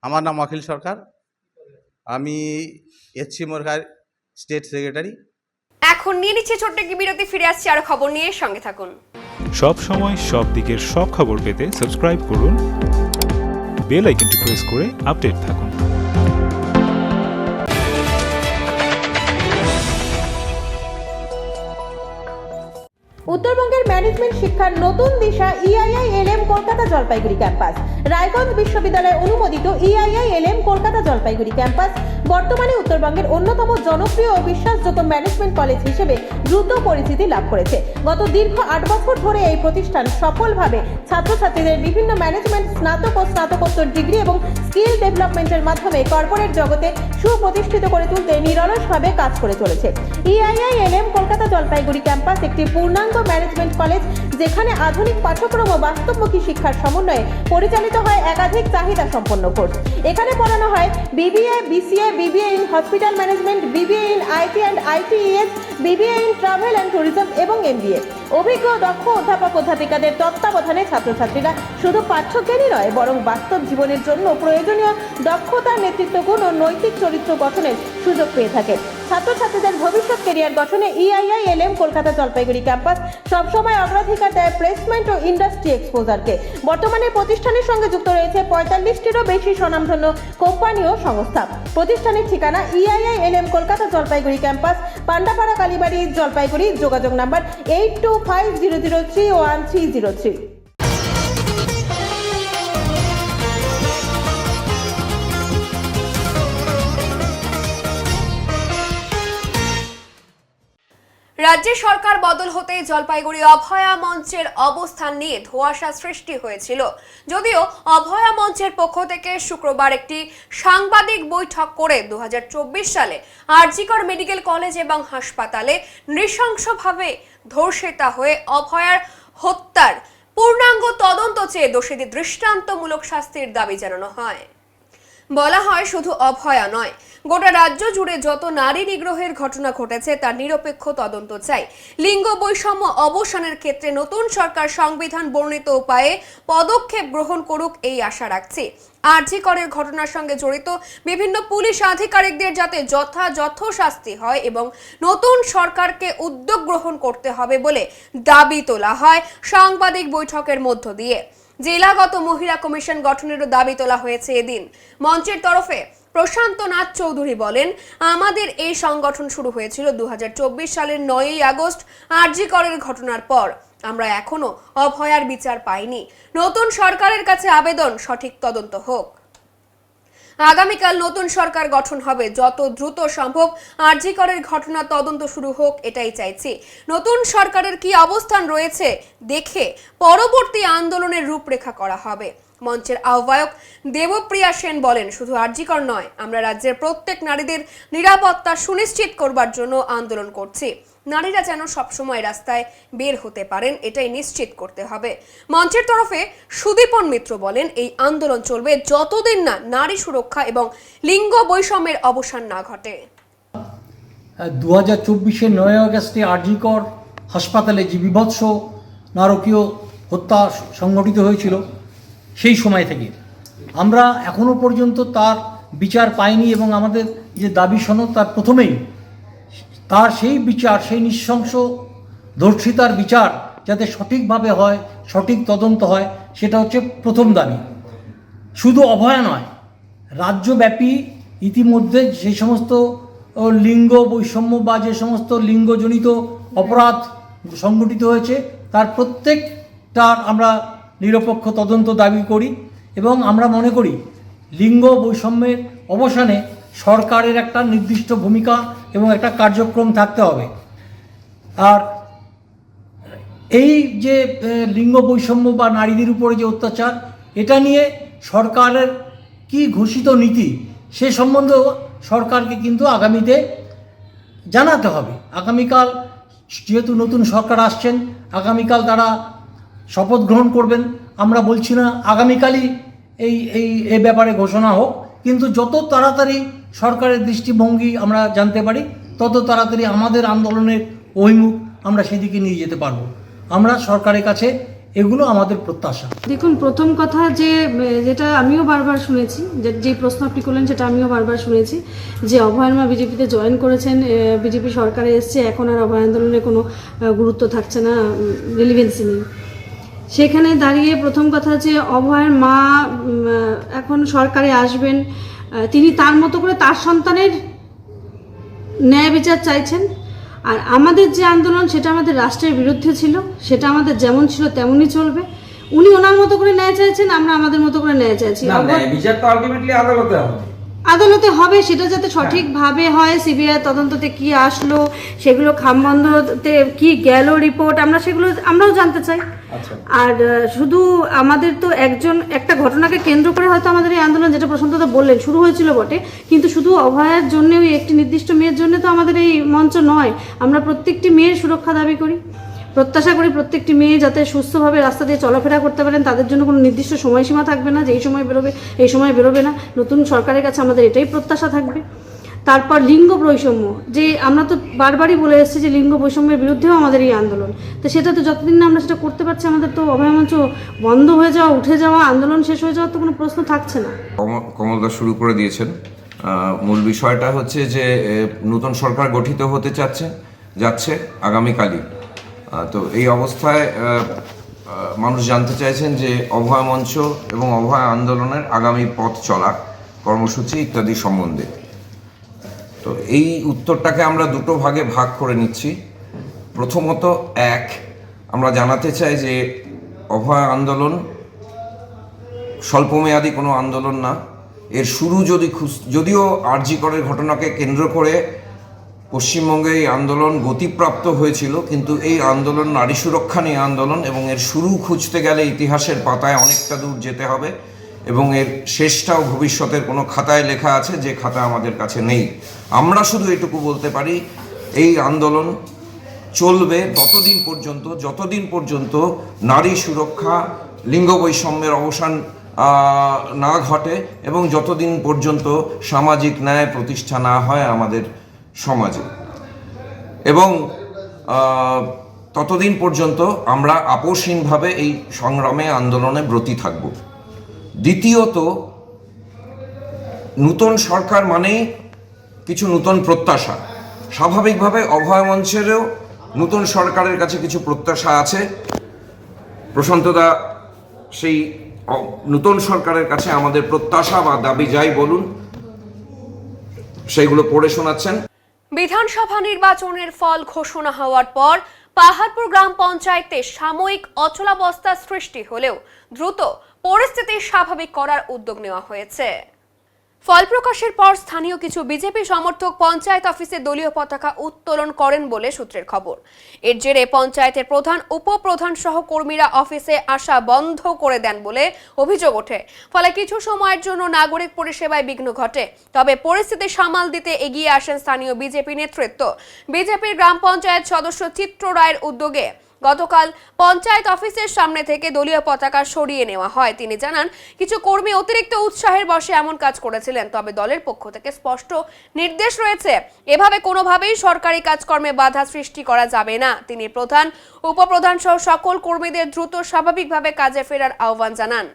আমার নাম অখিল সরকার, আমি এসসি মোরগার স্টেট সেক্রেটারি। এখন নিয়ে নিচ্ছে ছোট্ট একটি বিরতি, ফিরে আসছি আরো খবর নিয়ে, সঙ্গে থাকুন। সব সময় সব দিকের সব খবর পেতে সাবস্ক্রাইব করুন, বেল আইকনটি প্রেস করে আপডেট থাকুন। উত্তরবঙ্গের ম্যানেজমেন্ট শিক্ষার নতুন দিশা EIILM কলকাতা জলপাইগুড়ি ক্যাম্পাস। রায়গঞ্জ বিশ্ববিদ্যালয় অনুমোদিত EIILM কলকাতা জলপাইগুড়ি ক্যাম্পাস বর্তমানে উত্তরবঙ্গের অন্যতম জনপ্রিয় ও বিশ্বাসযোগ্য ম্যানেজমেন্ট কলেজ হিসেবে দ্রুত পরিচিতি লাভ করেছে। গত দীর্ঘ 8 বছর ধরে এই প্রতিষ্ঠান সফলভাবে ছাত্রছাত্রীদের বিভিন্ন ম্যানেজমেন্ট স্নাতক ও স্নাতকোত্তর ডিগ্রি এবং স্কিল ডেভেলপমেন্টের মাধ্যমে কর্পোরেট জগতে সুপ্রতিষ্ঠিত করে তুলতে নিরলসভাবে কাজ করে চলেছে। EIILM কলকাতা জলপাইগুড়ি ক্যাম্পাস একটি পূর্ণাঙ্গ ম্যানেজমেন্ট কলেজ, যেখানে আধুনিক পাঠ্যক্রম ও বাস্তবমুখী শিক্ষার সমন্বয়ে পরিচালিত হয় একাধিক চাহিদা সম্পন্ন কোর্স। এখানে পড়ানো হয় BBA, BCA, BBA in hospital management, BBA in IT and ITES, BBA in travel and tourism এবং MBA। অভিজ্ঞ দক্ষ অধ্যাপক অধ্যাপিকাদের তত্ত্বাবধানে ছাত্রছাত্রীরা শুধু পাঠ্যজ্ঞানই নয়, বরং বাস্তব জীবনের জন্য প্রয়োজনীয় দক্ষতা, নেতৃত্ব গুণ ও নৈতিক চরিত্র গঠনের সুযোগ পেয়ে থাকে। ছাত্রছাত্রীদের ভবিষ্যৎ ক্যারিয়ার গঠনে EIILM কলকাতা জলপাইগুড়ি ক্যাম্পাস সবসময় অগ্রাধিকার দেয় প্লেসমেন্ট ও ইন্ডাস্ট্রি এক্সপোজারকে। বর্তমানে প্রতিষ্ঠানের সঙ্গে যুক্ত রয়েছে 45টিরও বেশি স্বনামধন্য কোম্পানি ও সংস্থা। প্রতিষ্ঠানের ঠিকানা EIILM কলকাতা জলপাইগুড়ি ক্যাম্পাস, পান্ডাপাড়া, কালীবাড়ি, জলপাইগুড়ি। যোগাযোগ নাম্বার 8250031303। রাজ্য সরকার বদল হতেই জলপাইগুড়ি অভয়া মঞ্চের অবস্থান নিয়ে ধোঁয়াশা সৃষ্টি হয়েছিল। যদিও অভয়া মঞ্চের পক্ষ থেকে শুক্রবার একটি সাংবাদিক বৈঠক করে 2024 সালে আরজিকর মেডিকেল কলেজ এবং হাসপাতালে নৃশংসভাবে ধর্ষিতা হয়ে অভয়ার হত্যার পূর্ণাঙ্গ তদন্ত চেয়ে দোষীদের দৃষ্টান্তমূলক শাস্তির দাবি জানানো হয়। বলা হয় শুধু অভয়া নয়, গোটা রাজ্য জুড়ে যত নারী নিগ্রহের ঘটনা ঘটেছে তার নিরপেক্ষ তদন্ত চাই। লিঙ্গ বৈষম্য অবসানের ক্ষেত্রে নতুন সরকার সংবিধান বর্ণিত উপায়ে পদক্ষেপ গ্রহণ করুক এই আশা রাখছি। আরজি করের ঘটনার সঙ্গে জড়িত বিভিন্ন পুলিশ আধিকারিকদের যাতে যথাযথ শাস্তি হয় এবং নতুন সরকারকে উদ্যোগ গ্রহণ করতে হবে বলে দাবি তোলা হয় সাংবাদিক বৈঠকের মধ্য দিয়ে। জেলাগত মহিলা কমিশন গঠনেরও দাবি তোলা হয়েছে এদিন। মঞ্চের তরফে প্রশান্ত নাথ চৌধুরী বলেন, আমাদের এই সংগঠন শুরু হয়েছিল 2024 সালের 9ই আগস্ট আরজি করের ঘটনার পর। আমরা এখনো অভয়ার বিচার পাইনি। নতুন সরকারের কাছে আবেদন, সঠিক তদন্ত হোক। আগামীকাল নতুন সরকার গঠন হবে, যত দ্রুত সম্ভব আরজি করের ঘটনা তদন্ত শুরু হোক, এটাই চাইছি। নতুন সরকারের কি অবস্থান রয়েছে দেখে পরবর্তী আন্দোলনের রূপরেখা করা হবে। মঞ্চের আহ্বায়ক দেবপ্রিয়া সেন বলেন, শুধু আরজি কর নয়, আমরা রাজ্যের প্রত্যেক নারীদের নিরাপত্তা সুনিশ্চিত করবার জন্য আন্দোলন করছি। নারীরা যেন সবসময় রাস্তায় বের হতে পারেন, এটাই নিশ্চিত করতে হবে। মঞ্চের তরফে সুদীপন মিত্র বলেন, এই আন্দোলন চলবে যতদিন না নারী সুরক্ষা এবং লিঙ্গ বৈষম্যের অবসান না ঘটে। 2024-এর 9 আগস্টে আরজি কর হাসপাতালে যে বিভৎস নারকীয় হত্যা সংঘটিত হয়েছিল, সেই সময় থেকে আমরা এখনো পর্যন্ত তার বিচার পাইনি এবং আমাদের যে দাবি সনদ তার প্রথমেই তার সেই বিচার, সেই নৃশংস ধর্ষিতার বিচার যাতে সঠিকভাবে হয়, সঠিক তদন্ত হয়, সেটা হচ্ছে প্রথম দাবি। শুধু অভয়া নয়, রাজ্যব্যাপী ইতিমধ্যে যে সমস্ত লিঙ্গ বৈষম্য বা যে সমস্ত লিঙ্গজনিত অপরাধ সংঘটিত হয়েছে তার প্রত্যেকটার আমরা নিরপেক্ষ তদন্ত দাবি করি এবং আমরা মনে করি লিঙ্গ বৈষম্যের অবসানে সরকারের একটা নির্দিষ্ট ভূমিকা এবং একটা কার্যক্রম থাকতে হবে। আর এই যে লিঙ্গ বৈষম্য বা নারীদের উপরে যে অত্যাচার, এটা নিয়ে সরকারের কি ঘোষিত নীতি সে সম্বন্ধেও সরকারকে কিন্তু আগামীতে জানাতে হবে। আগামীকাল যেহেতু নতুন সরকার আসছেন, আগামীকাল তারা শপথ গ্রহণ করবেন। আমরা বলছি না আগামীকালই এই ব্যাপারে ঘোষণা হোক, কিন্তু যত তাড়াতাড়ি সরকারের দৃষ্টিভঙ্গি আমরা জানতে পারি তত তাড়াতাড়ি আমাদের আন্দোলনের অভিমুখ আমরা সেদিকে নিয়ে যেতে পারবো। আমরা সরকারের কাছে এগুলো আমাদের প্রত্যাশা। দেখুন, প্রথম কথা যেটা আমিও বারবার শুনেছি, যে প্রশ্ন আপনি করলেন সেটা আমিও বারবার শুনেছি যে অভয়ের মা বিজেপিতে জয়েন করেছেন, বিজেপি সরকারে এসছে, এখন আর অভয় আন্দোলনে কোনো গুরুত্ব থাকছে না, রিলিভেন্সি নেই। সেখানে দাঁড়িয়ে প্রথম কথা যে অভয়ের মা এখন সরকারে আসবেন, তিনি তার মতো করে তার সন্তানের ন্যায় বিচার চাইছেন। আর আমাদের যে আন্দোলন সেটা আমাদের রাষ্ট্রের বিরুদ্ধে ছিল, সেটা আমাদের যেমন ছিল তেমনই চলবে। উনি ওনার মতো করে ন্যায় চাইছেন, আমরা আমাদের মতো করে ন্যায় চাইছি। বিচার তো আলটিমেটলি আদালতে হবে, আদালতে হবে, সেটা যাতে সঠিকভাবে হয়। সিবিআই তদন্ততে কি আসলো, সেগুলো খামবন্ধতে কি গেল রিপোর্ট, আমরাও জানতে চাই। আর শুধু আমাদের তো একটা ঘটনাকে কেন্দ্র করে হয়তো আমাদের এই আন্দোলন, যেটা প্রশান্তদা বললেন, শুরু হয়েছিল বটে, কিন্তু শুধু অভয়ার জন্য, ওই একটি নির্দিষ্ট মেয়ের জন্য তো আমাদের এই মঞ্চ নয়। আমরা প্রত্যেকটি মেয়ের সুরক্ষা দাবি করি, প্রত্যাশা করি প্রত্যেকটি মেয়ে যাতে সুস্থভাবে রাস্তা দিয়ে চলাফেরা করতে পারেন। তাদের জন্য কোনো নির্দিষ্ট সময়সীমা থাকবে না যে এই সময় বেরোবে, এই সময় বেরোবে না। নতুন সরকারের কাছে আমাদের এটাই প্রত্যাশা থাকবে। তারপর লিঙ্গ বৈষম্য, যে আমরা তো বারবারই বলে এসেছি যে লিঙ্গ বৈষম্যের বিরুদ্ধেও আমাদের এই আন্দোলন, তো সেটা তো যতদিন না আমরা সেটা করতে পারছি, আমাদের তো অভয় মঞ্চ বন্ধ হয়ে যাওয়া, উঠে যাওয়া, আন্দোলন শেষ হয়ে যাওয়ার তো কোনো প্রশ্ন থাকছে না। কমলদা শুরু করে দিয়েছেন। মূল বিষয়টা হচ্ছে যে নতুন সরকার গঠিত হতে যাচ্ছে আগামীকালই। তো এই অবস্থায় মানুষ জানতে চাইছেন যে অভয় মঞ্চ এবং অভয় আন্দোলনের আগামী পথ চলা কর্মসূচি ইত্যাদি সম্বন্ধে। তো এই উত্তরটাকে আমরা দুটো ভাগে ভাগ করে নিচ্ছি। প্রথমত, আমরা জানাতে চাই যে অভয় আন্দোলন স্বল্পমেয়াদী কোনো আন্দোলন না। এর শুরু যদিও আরজি করের ঘটনাকে কেন্দ্র করে পশ্চিমবঙ্গে এই আন্দোলন গতিপ্রাপ্ত হয়েছিল, কিন্তু এই আন্দোলন নারী সুরক্ষা নিয়ে আন্দোলন এবং এর শুরু খুঁজতে গেলে ইতিহাসের পাতায় অনেকটা দূর যেতে হবে এবং এর শেষটাও ভবিষ্যতের কোনো খাতায় লেখা আছে, যে খাতা আমাদের কাছে নেই। আমরা শুধু এটুকু বলতে পারি, এই আন্দোলন চলবে যতদিন পর্যন্ত নারী সুরক্ষা, লিঙ্গ বৈষম্যের অবসান না ঘটে এবং যতদিন পর্যন্ত সামাজিক ন্যায় প্রতিষ্ঠা না হয় আমাদের সমাজে, এবং ততদিন পর্যন্ত আমরা আপোষহীনভাবে এই সংগ্রামে আন্দোলনে ব্রতী থাকব। দ্বিতীয়ত, নূতন সরকার মানেই কিছু নূতন প্রত্যাশা। স্বাভাবিকভাবে অভয় মঞ্চেরও নূতন সরকারের কাছে কিছু প্রত্যাশা আছে। প্রশান্তদা সেই নূতন সরকারের কাছে আমাদের প্রত্যাশা বা দাবি যাই বলুন সেইগুলো পড়ে শোনাচ্ছেন। বিধানসভা নির্বাচনের ফল ঘোষণা হওয়ার পর পাহাড়পুর গ্রাম পঞ্চায়েতে সাময়িক অচলাবস্থার সৃষ্টি হলেও দ্রুত পরিস্থিতি স্বাভাবিক করার উদ্যোগ নেওয়া হয়েছে। ফল প্রকাশের পর স্থানীয় কিছু বিজেপি সমর্থক পঞ্চায়েত অফিসে দলীয় পতাকা উত্তোলন করেন বলে সূত্রের খবর। এর জেরে পঞ্চায়েতের প্রধান, উপপ্রধান সহ কর্মীরা অফিসে আসা বন্ধ করে দেন বলে অভিযোগ ওঠে। ফলে কিছু সময়ের জন্য নাগরিক পরিষেবায় বিঘ্ন ঘটে। তবে পরিস্থিতি সামাল দিতে এগিয়ে আসেন স্থানীয় বিজেপি নেতৃত্ব। বিজেপির গ্রাম পঞ্চায়েত সদস্য চিত্র রায়ের উদ্যোগে গতকাল পঞ্চায়েত অফিসের সামনে থেকে দলীয় পতাকা সরিয়ে নেওয়া হয়। তিনি জানান, কিছু কর্মী অতিরিক্ত উৎসাহের বশে এমন কাজ করেছিলেন, তবে দলের পক্ষ থেকে স্পষ্ট নির্দেশ রয়েছে এভাবে কোনোভাবেই সরকারি কাজকর্মে বাধা সৃষ্টি করা যাবে না। তিনি প্রধান, উপপ্রধান সহ সকল কর্মীদের দ্রুত স্বাভাবিকভাবে কাজে ফেরার আহ্বান জানান।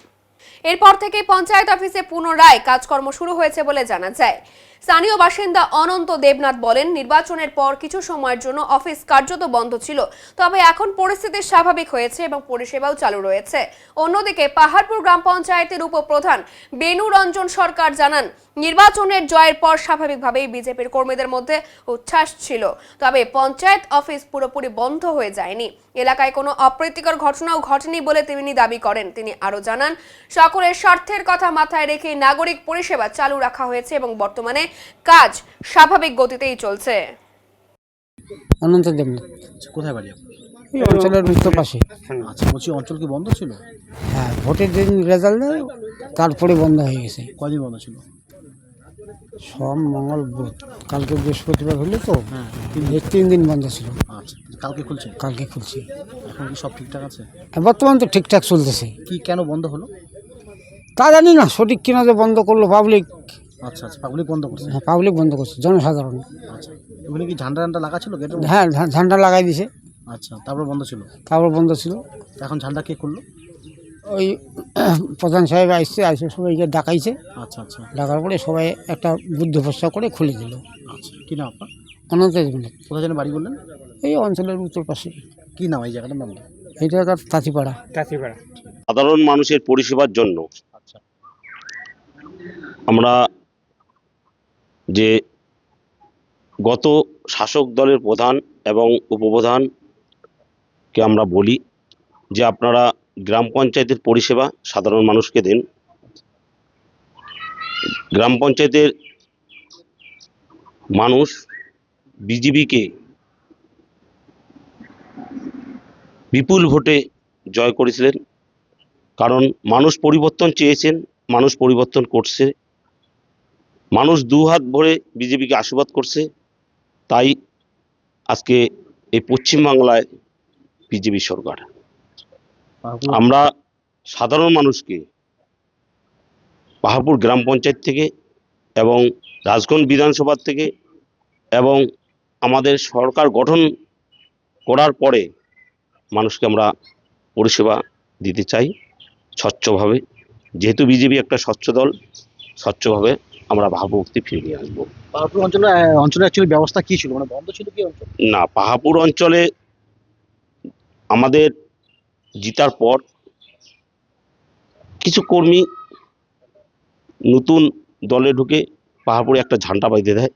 এরপর থেকে পঞ্চায়েত অফিসে পুনরায় কাজকর্ম শুরু হয়েছে বলে জানা যায়। স্থানীয় বাসিন্দা অনন্ত দেবনাথ বলেন, নির্বাচনের পর কিছু সময়ের জন্য অফিস কার্যত বন্ধ ছিল, তবে এখন পরিস্থিতি স্বাভাবিক হয়েছে এবং পরিষেবাও চালু রয়েছে। অন্যদিকে পাহাড়পুর গ্রাম পঞ্চায়েতের উপপ্রধান বেনু রঞ্জন সরকার জানান, নির্বাচনের জয়ের পর স্বাভাবিকভাবেই বিজেপির কর্মীদের মধ্যে উচ্ছ্বাস ছিল, তবে পঞ্চায়েত অফিস পুরোপুরি বন্ধ হয়ে যায়নি। এলাকায় কোনো অপ্রীতিকর ঘটনাও ঘটেনি বলে তিনি দাবি করেন। তিনি আরও জানান, সকলের স্বার্থের কথা মাথায় রেখে নাগরিক পরিষেবা চালু রাখা হয়েছে এবং বর্তমানে কাজ স্বাভাবিক গতিতেই চলছে। অনন্ত দেবনাথ। কোথায় বাড়ি? এই অঞ্চলের উত্তর পাশে। আচ্ছা, বলছি অঞ্চল কি বন্ধ ছিল? হ্যাঁ, ভোটের দিন রেজাল্ট দেয়, তারপরে বন্ধ হয়ে গেছে। কদিন বন্ধ ছিল? সোম, মঙ্গল, বুধ, কালকে বৃহস্পতিবার হলো তো, এই 3 দিন বন্ধ ছিল। আচ্ছা, কালকে খুলছে? কালকে খুলছি। এখন কি সব ঠিকঠাক আছে? বর্তমান তো ঠিকঠাক চলতেছে। কি কেন বন্ধ হলো তা জানি না সঠিক কিনা, যে বন্ধ করলো পাবলিক। আচ্ছা, পাবলিক বন্ধ করছে? হ্যাঁ, পাবলিক বন্ধ করছে, জনসাধারণ। আচ্ছা, ওখানে কি ঝান্ডা লাগা ছিল গেটের? হ্যাঁ, ঝান্ডা লাগাই দিছে। আচ্ছা, তারপর বন্ধ ছিল? তারপর বন্ধ ছিল। এখন ঝান্ডা কে খুললো? ওই প্রধান সাহেব আইসে সবাইকে ডাকাইছে। আচ্ছা আচ্ছা, ডাকার পরে সবাই একটা বুদ্ধ প্রস্তা করে খুলে দিল। আচ্ছা, কি নাম আপনার? অনন্ত দেবনাথ। কোথায় যেন বাড়ি বললেন? এই অঞ্চলের উত্তর পাশে। কি নাম এই জায়গাটার নাম? এই জায়গার তাঁতিপাড়া। সাধারণ মানুষের পরিষেবার জন্য আমরা যে গত শাসক দলের প্রধান এবং উপপ্রধানকে আমরা বলি যে আপনারা গ্রাম পঞ্চায়েতের পরিষেবা সাধারণ মানুষকে দেন। গ্রাম পঞ্চায়েতের মানুষ বিজেপিকে বিপুল ভোটে জয় করেছিলেন, কারণ মানুষ পরিবর্তন চেয়েছেন, মানুষ পরিবর্তন করছে, মানুষ দুহাত ভরে বিজেপিকে আশীর্বাদ করছে। তাই আজকে এই পশ্চিমবাংলায় বিজেপি সরকার। আমরা সাধারণ মানুষকে পাহাড়পুর গ্রাম পঞ্চায়েত থেকে এবং রাজগঞ্জ বিধানসভা থেকে এবং আমাদের সরকার গঠন করার পরে মানুষকে আমরা পরিষেবা দিতে চাই স্বচ্ছভাবে। যেহেতু বিজেপি একটা স্বচ্ছ দল, স্বচ্ছভাবে আমরা ভাবমূর্তি ফিরে নিয়ে আসবো। পাহাড়পুর অঞ্চলে অ্যাকচুয়ালি ব্যবস্থা কি ছিল, মানে বন্ধ ছিল কি অঞ্চল? না, পাহাড়পুর অঞ্চলে আমাদের জিতার পর কিছু কর্মী নতুন দলে ঢুকে পাহাড়পুরে একটা ঝান্ডা বাইতে দেয়।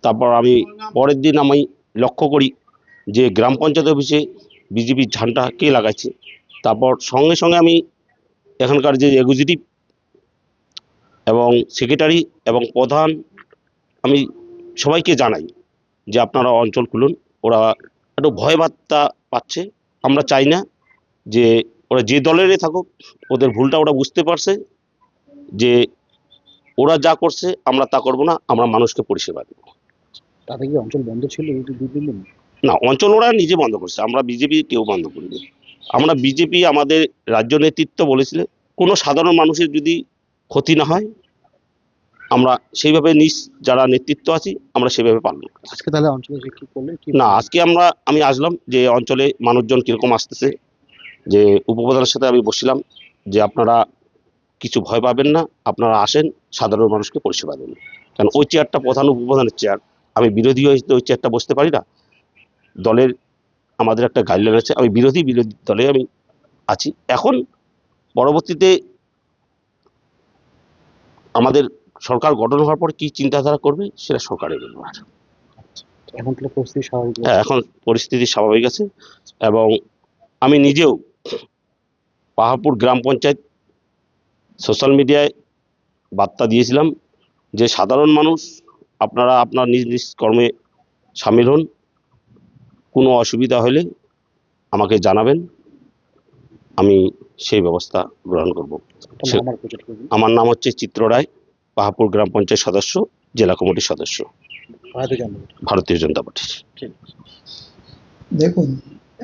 তারপর আমি পরের দিন আমি লক্ষ্য করি যে গ্রাম পঞ্চায়েত অফিসে বিজেপির ঝান্ডা কে লাগাচ্ছে। তারপর সঙ্গে সঙ্গে আমি এখানকার যে এক্সিকিউটিভ এবং সেক্রেটারি এবং প্রধান আমি সবাইকে জানাই যে আপনারা অঞ্চল খুলুন। ওরা একটু ভয় বার্তা পাচ্ছে। আমরা চাই না যে ওরা যে দলেরই থাকুক, ওদের ভুলটা ওরা বুঝতে পারছে যে ওরা যা করছে আমরা তা করব না, আমরা মানুষকে পরিষেবা দেব। তাতে কি অঞ্চল বন্ধ ছিল? না, অঞ্চল ওরা নিজে বন্ধ করছে, আমরা বিজেপি কেউ বন্ধ করিনি। আমরা বিজেপি আমাদের রাজ্য নেতৃত্ব বলেছিল কোনো সাধারণ মানুষের যদি ক্ষতি না হয় আমরা সেইভাবে যারা নেতৃত্ব আছি আমরা সেভাবে পালন করি। আজকে তাহলে অঞ্চলে এসে কি করলেন কি না, আজকে আমি আসলাম যে অঞ্চলে মানুষজন কীরকম আসতেছে, যে উপপ্রধানের সাথে আমি বসছিলাম যে আপনারা কিছু ভয় পাবেন না, আপনারা আসেন, সাধারণ মানুষকে পরিষেবা দেন। কারণ ওই চেয়ারটা প্রধান উপপ্রধানের চেয়ার, আমি বিরোধী হয়ে ওই চেয়ারটা বসতে পারি না। দলের আমাদের একটা গাইডলাইন আছে, আমি বিরোধী দলে আমি আছি। এখন পরবর্তীতে আমাদের সরকার গঠন হওয়ার পর কি চিন্তাধারা করবে সেটা সরকারের ব্যাপার। এখন তাহলে পরিস্থিতি স্বাভাবিক? হ্যাঁ, এখন পরিস্থিতি স্বাভাবিক আছে এবং আমি নিজেও পাহাড়পুর গ্রাম পঞ্চায়েত সোশ্যাল মিডিয়ায় বার্তা দিয়েছিলাম যে সাধারণ মানুষ আপনারা আপনার নিজ নিজ কর্মে সামিল হন, কোনো অসুবিধা হলে আমাকে জানাবেন, আমি সেই ব্যবস্থা গ্রহণ করব। আমার নাম হচ্ছে চিত্র রায়, পাহাড়পুর গ্রাম পঞ্চায়েত সদস্য, জেলা কমিটির সদস্য, ভারতীয় জনতা পার্টির। দেখুন,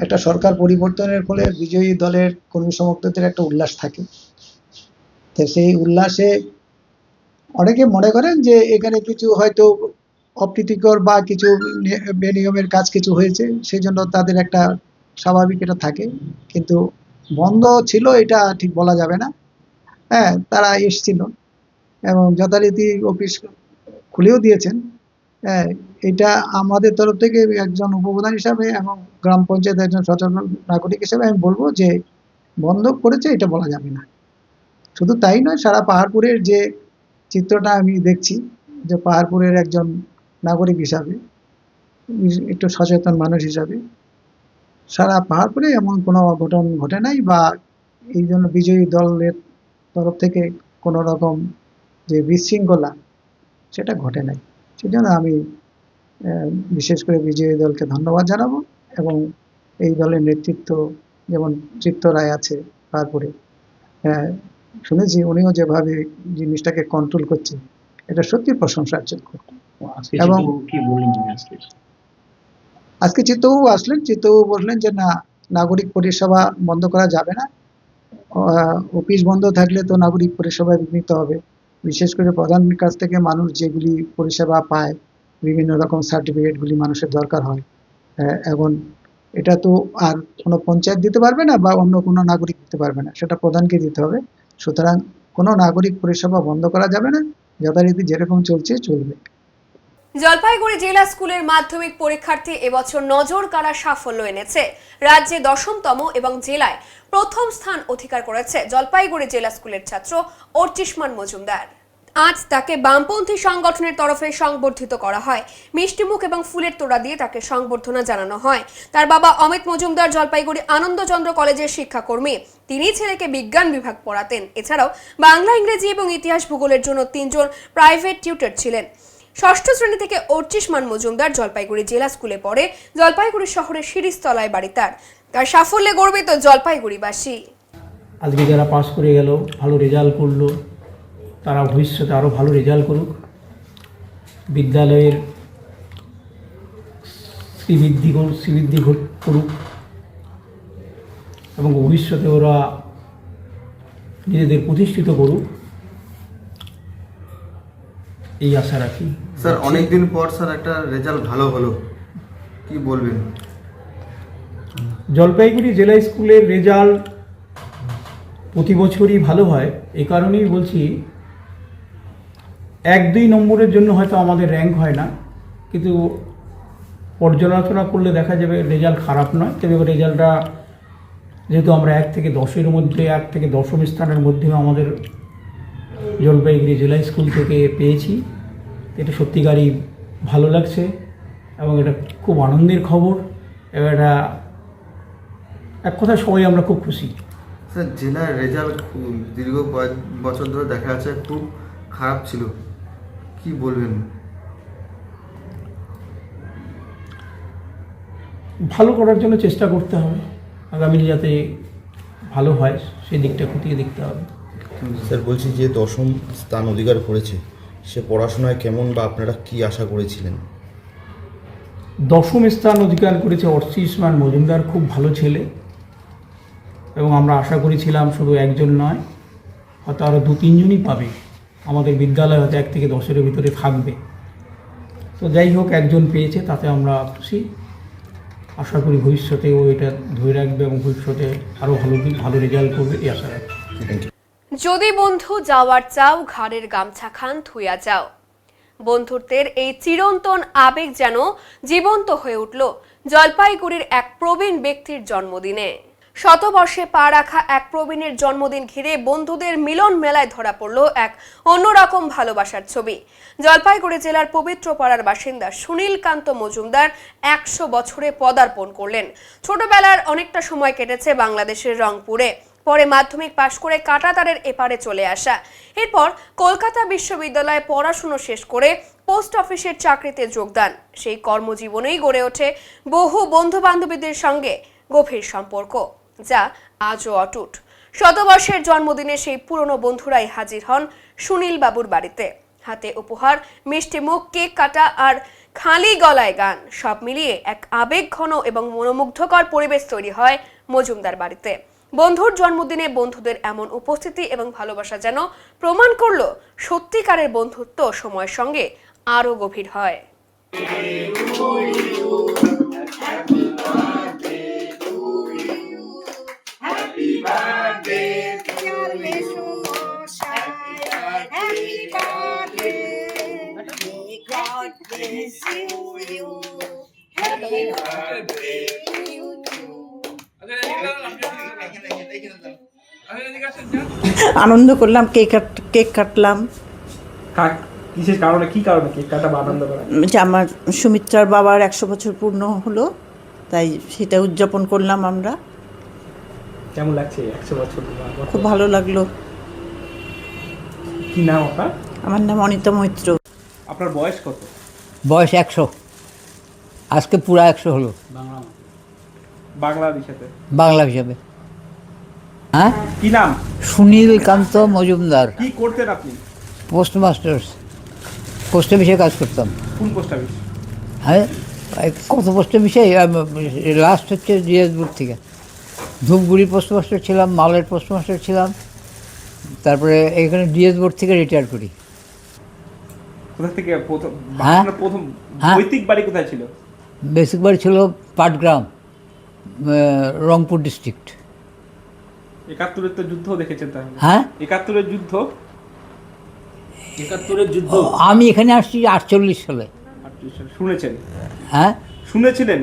একটা সরকার পরিবর্তনের ফলে বিজয়ী দলের কর্মী সমর্থকদের একটা উল্লাস থাকে। তো সেই উল্লাসে অনেকে মনে করেন যে এখানে কিছু হয়তো অপ্রীতিকর বা কিছু বেনিয়মের কাজ কিছু হয়েছে, সেই জন্য তাদের একটা স্বাভাবিক এটা থাকে। কিন্তু বন্ধ ছিল এটা ঠিক বলা যাবে না। হ্যাঁ, তারা এসছিল এবং যথারীতি অফিস খুলেও দিয়েছেন। হ্যাঁ, এটা আমাদের তরফ থেকে একজন উপপ্রধান হিসাবে এবং গ্রাম পঞ্চায়েত একজন সচেতন নাগরিক হিসেবে আমি বলবো যে বন্ধ করেছে এটা বলা যাবে না। শুধু তাই নয়, সারা পাহাড়পুরের যে চিত্রটা আমি দেখছি, যে পাহাড়পুরের একজন নাগরিক হিসাবে, একটু সচেতন মানুষ হিসাবে, সারা পাহাড়পুরে এমন কোনো অঘটন ঘটে নাই বা এই জন্য বিজয়ী দলের তরফ থেকে কোনো রকম যে বিশৃঙ্খলা সেটা ঘটে নাই। সেজন্য আমি বিশেষ করে বিজয়ী দলকে ধন্যবাদ জানাবো এবং এই দলের নেতৃত্ব যেমন চিত্র রায় আছে তারপরে শুনেছি উনিও যেভাবে জিনিসটাকে কন্ট্রোল করছে, এটা সত্যি প্রশংসার যোগ্য। এবং আজকে চিত্তবাবু আসলেন, চিত্তবাবু বললেন যে না, নাগরিক পরিষেবা বন্ধ করা যাবে না, অফিস বন্ধ থাকলে তো নাগরিক পরিষেবা বিঘ্নিত হবে। বিশেষ করে প্রধানের কাছ থেকে মানুষ যেগুলি পরিষেবা পায়, বিভিন্ন রকম সার্টিফিকেটগুলি মানুষের দরকার হয়, এখন এটা তো আর কোনো পঞ্চায়েত দিতে পারবে না বা অন্য কোনো নাগরিক দিতে পারবে না, সেটা প্রধানকে দিতে হবে। সুতরাং কোনো নাগরিক পরিষেবা বন্ধ করা যাবে না, যথারীতি যেরকম চলছে চলবে। জলপাইগুড়ি জেলা স্কুলের মাধ্যমিক পরীক্ষার্থী এবছর নজর কাড়া সাফল্য এনেছে। রাজ্যে 10তম এবং জেলায় প্রথম স্থান অধিকার করেছে জলপাইগুড়ি জেলা স্কুলের ছাত্র অর্চিষ্মান মজুমদার। আজ তাকে বামপন্থী সংগঠনের তরফে সংবর্ধিত করা হয়। মিষ্টিমুখ এবং ফুলের তোড়া দিয়ে তাকে সংবর্ধনা জানানো হয়। তার বাবা অমিত মজুমদার জলপাইগুড়ি আনন্দচন্দ্র কলেজের শিক্ষাকর্মী। তিনি ছেলেকে বিজ্ঞান বিভাগ পড়াতেন। এছাড়াও বাংলা, ইংরেজি এবং ইতিহাস ভূগোলের জন্য 3 জন প্রাইভেট টিউটর ছিলেন। 6ষ্ঠ শ্রেণী থেকে অর্চিষ্মান মজুমদার জলপাইগুড়ি জেলা স্কুলে পড়ে। জলপাইগুড়ি শহরের শিরিষতলায় বাড়ি তার। তার সাফল্যে গর্বিত জলপাইগুড়িবাসী। আজকে যারা পাস করে গেল, ভালো রেজাল্ট করলো, তারা ভবিষ্যতে আরও ভালো রেজাল্ট করুক, বিদ্যালয়ের শ্রীবৃদ্ধি করুক এবং ভবিষ্যতে ওরা নিজেদের প্রতিষ্ঠিত করুক, এই আশা রাখি। স্যার, অনেকদিন পর স্যার একটা রেজাল্ট ভালো হলো, কি বলবেন? জলপাইগুড়ি জেলা স্কুলের রেজাল্ট প্রতি বছরই ভালো হয়। এই কারণেই বলছি, 1-2 নম্বরের জন্য হয়তো আমাদের র্যাঙ্ক হয় না, কিন্তু পর্যালোচনা করলে দেখা যাবে রেজাল্ট খারাপ নয়। তবে রেজাল্টটা যেহেতু আমরা 1 থেকে 10-এর মধ্যে, 1 থেকে 10ম স্থানের মধ্যেও আমাদের জলপাইগুড়ি জেলা স্কুল থেকে পেয়েছি, এটা সত্যিকারই ভালো লাগছে এবং এটা খুব আনন্দের খবর। এবার এটা এক কথা সবাই আমরা খুব খুশি। স্যার, জেলার রেজাল্ট দীর্ঘ বছর ধরে দেখা যাচ্ছে খুব খারাপ ছিল, কি বলবেন? ভালো করার জন্য চেষ্টা করতে হবে, আগামী যাতে ভালো হয় সেই দিকটা খতিয়ে দেখতে হবে। স্যার, বলছি যে 10ম স্থান অধিকার করেছে, সে পড়াশোনায় কেমন বা আপনারা কি আশা করেছিলেন? 10ম স্থান অধিকার করেছে অর্চিষ্মান মজুমদার, খুব ভালো ছেলে এবং আমরা আশা করেছিলাম শুধু একজন নয়, হয়তো আরও 2-3 জনই পাবে, আমাদের বিদ্যালয় হয়তো 1 থেকে 10-এর ভিতরে থাকবে। তো যাই হোক, একজন পেয়েছে, তাতে আমরা খুশি। আশা করি ভবিষ্যতেও এটা ধরে রাখবে এবং ভবিষ্যতে আরও ভালো রেজাল্ট করবে এই আশা রাখি। যদি বন্ধু যাওয়ার চাও, ঘাড়ের গামছা খান থুইয়া যাও। বন্ধুত্বের এই চিরন্তন আবেগ যেন জীবন্ত হয়ে উঠল জলপাইগুড়ির এক প্রবীণ ব্যক্তির জন্মদিনে। শতবর্ষে পা রাখা এক প্রবীণের জন্মদিন ঘিরে বন্ধুদের মিলন মেলায় ধরা পড়ল এক অন্যরকম ভালোবাসার ছবি। জলপাইগুড়ি জেলার পবিত্র পাড়ার বাসিন্দা সুনীল কান্ত মজুমদার 100 বছরে পদার্পণ করলেন। ছোটবেলার অনেকটা সময় কেটেছে বাংলাদেশের রংপুরে, পরে মাধ্যমিক পাশ করে কাঁটাতারের এপারে চলে আসা। এরপর কলকাতা বিশ্ববিদ্যালয়ে পড়াশুনো শেষ করে পোস্ট অফিসের চাকরিতে যোগদান। সেই কর্মজীবনেই গড়ে ওঠে বহু বন্ধু বান্ধবীদের সঙ্গে গভীর সম্পর্ক, যা আজও অটুট। শতবর্ষের জন্মদিনে সেই পুরনো বন্ধুরাই হাজির হন সুনীল বাবুর বাড়িতে। হাতে উপহার, মিষ্টি মুখ, কেক কাটা আর খালি গলায় গান, সব মিলিয়ে এক আবেগঘন এবং মনোমুগ্ধকর পরিবেশ তৈরি হয় মজুমদার বাড়িতে। বন্ধুর জন্মদিনে বন্ধুদের এমন উপস্থিতি এবং ভালোবাসা যেন প্রমাণ করল সত্যিকারের বন্ধুত্ব সময়ের সঙ্গে আরও গভীর হয়। আনন্দ করলাম, কেক কাটলাম। কিসের কারণে, কি কারণে কেক কাটা বা আনন্দ করা? যে আমার সুমিত্রার বাবার 100 বছর পূর্ণ হলো, তাই সেটা উদযাপন করলাম আমরা। কেমন লাগছে 100 বছর? খুব ভালো লাগলো। কি নাম আপনার? আমার নাম অনিতা মৈত্র। আপনার বয়স কত? বয়স 100, আজকে পুরা 100 হলো। বাংলা হিসাবে? বাংলা হিসাবে। হ্যাঁ, কি নাম? সুনীল কান্ত মজুমদার। কি করতেন আপনি? পোস্টমাস্টার, পোস্ট অফিসে কাজ করতাম। কোন পোস্ট অফিস? হ্যাঁ, কত পোস্ট অফিসে, লাস্ট হচ্ছে দিনাজপুর থেকে। ধূপগুড়ি পোস্টমাস্টার ছিলাম, মালের পোস্টমাস্টার ছিলাম, তারপরে এখানে দিনাজপুর থেকে রিটায়ার করি। কোথা থেকে প্রথম? হ্যাঁ, প্রথম বৈদিক বাড়ি কোথায় ছিল? বেসিক বাড়ি ছিল পাটগ্রাম, রংপুর ডিস্ট্রিক্ট। 71-এর তো যুদ্ধ দেখেছেন তাহলে? হ্যাঁ, 71-এর যুদ্ধ। 71-এর যুদ্ধ আমি এখানে আসছি 48 সালে। 48 সালে শুনেছেন? হ্যাঁ, শুনেছিলেন?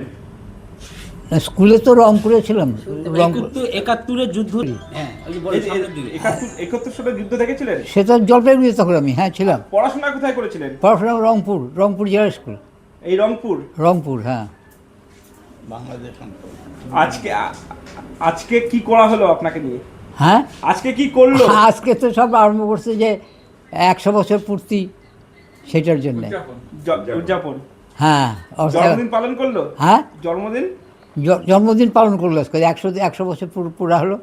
স্কুলে তো রংপুরে ছিলাম। 71-এর যুদ্ধ। হ্যাঁ, 71 সালে যুদ্ধ দেখেছিলেন? সেটা জলপাইগুড়ি তখন আমি, হ্যাঁ, ছিলাম। পড়াশোনা কোথায় করেছিলেন? পড়াশোনা রংপুর জেলা স্কুল। এই রংপুর? হ্যাঁ। আজকে কি করা হলো আপনাকে নিয়ে? হ্যাঁ, আজকে কি করলো? আজকে তো সব আরম্ভ করছে যে 100 বছর পূর্তি, সেটার জন্য উদযাপন। হ্যাঁ, জন্মদিন পালন করলো। হ্যাঁ, জন্মদিন পালন করলো। 100 বছর পুরা হলো।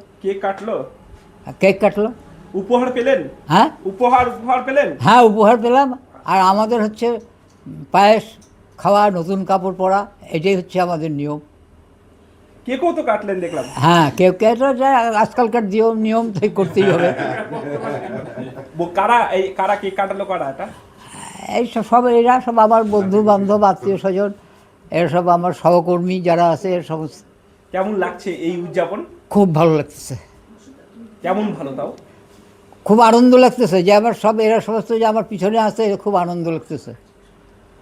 কেক কাটলো। উপহার পেলেন? হ্যাঁ, উপহার পেলেন? হ্যাঁ, উপহার পেলাম। আর আমাদের হচ্ছে পায়েস খাওয়া, নতুন কাপড় পরা, এটাই হচ্ছে আমাদের নিয়ম। কেকও তো কাটলেন দেখলাম। হ্যাঁ, কেক যা আজকালকার নিয়ম তো করতেই হবে। কারা কেক কাটালো? এটা এই সব এরা সব আমার বন্ধু বান্ধব, আত্মীয় স্বজন, এরা সব আমার সহকর্মী যারা আছে, এর সমস্ত। কেমন লাগছে এই উদযাপন? খুব ভালো লাগতেছে। কেমন ভালো? তাও খুব আনন্দ লাগতেছে যে আমার সব এরা সমস্ত যে আমার পিছনে আছে, খুব আনন্দ লাগতেছে।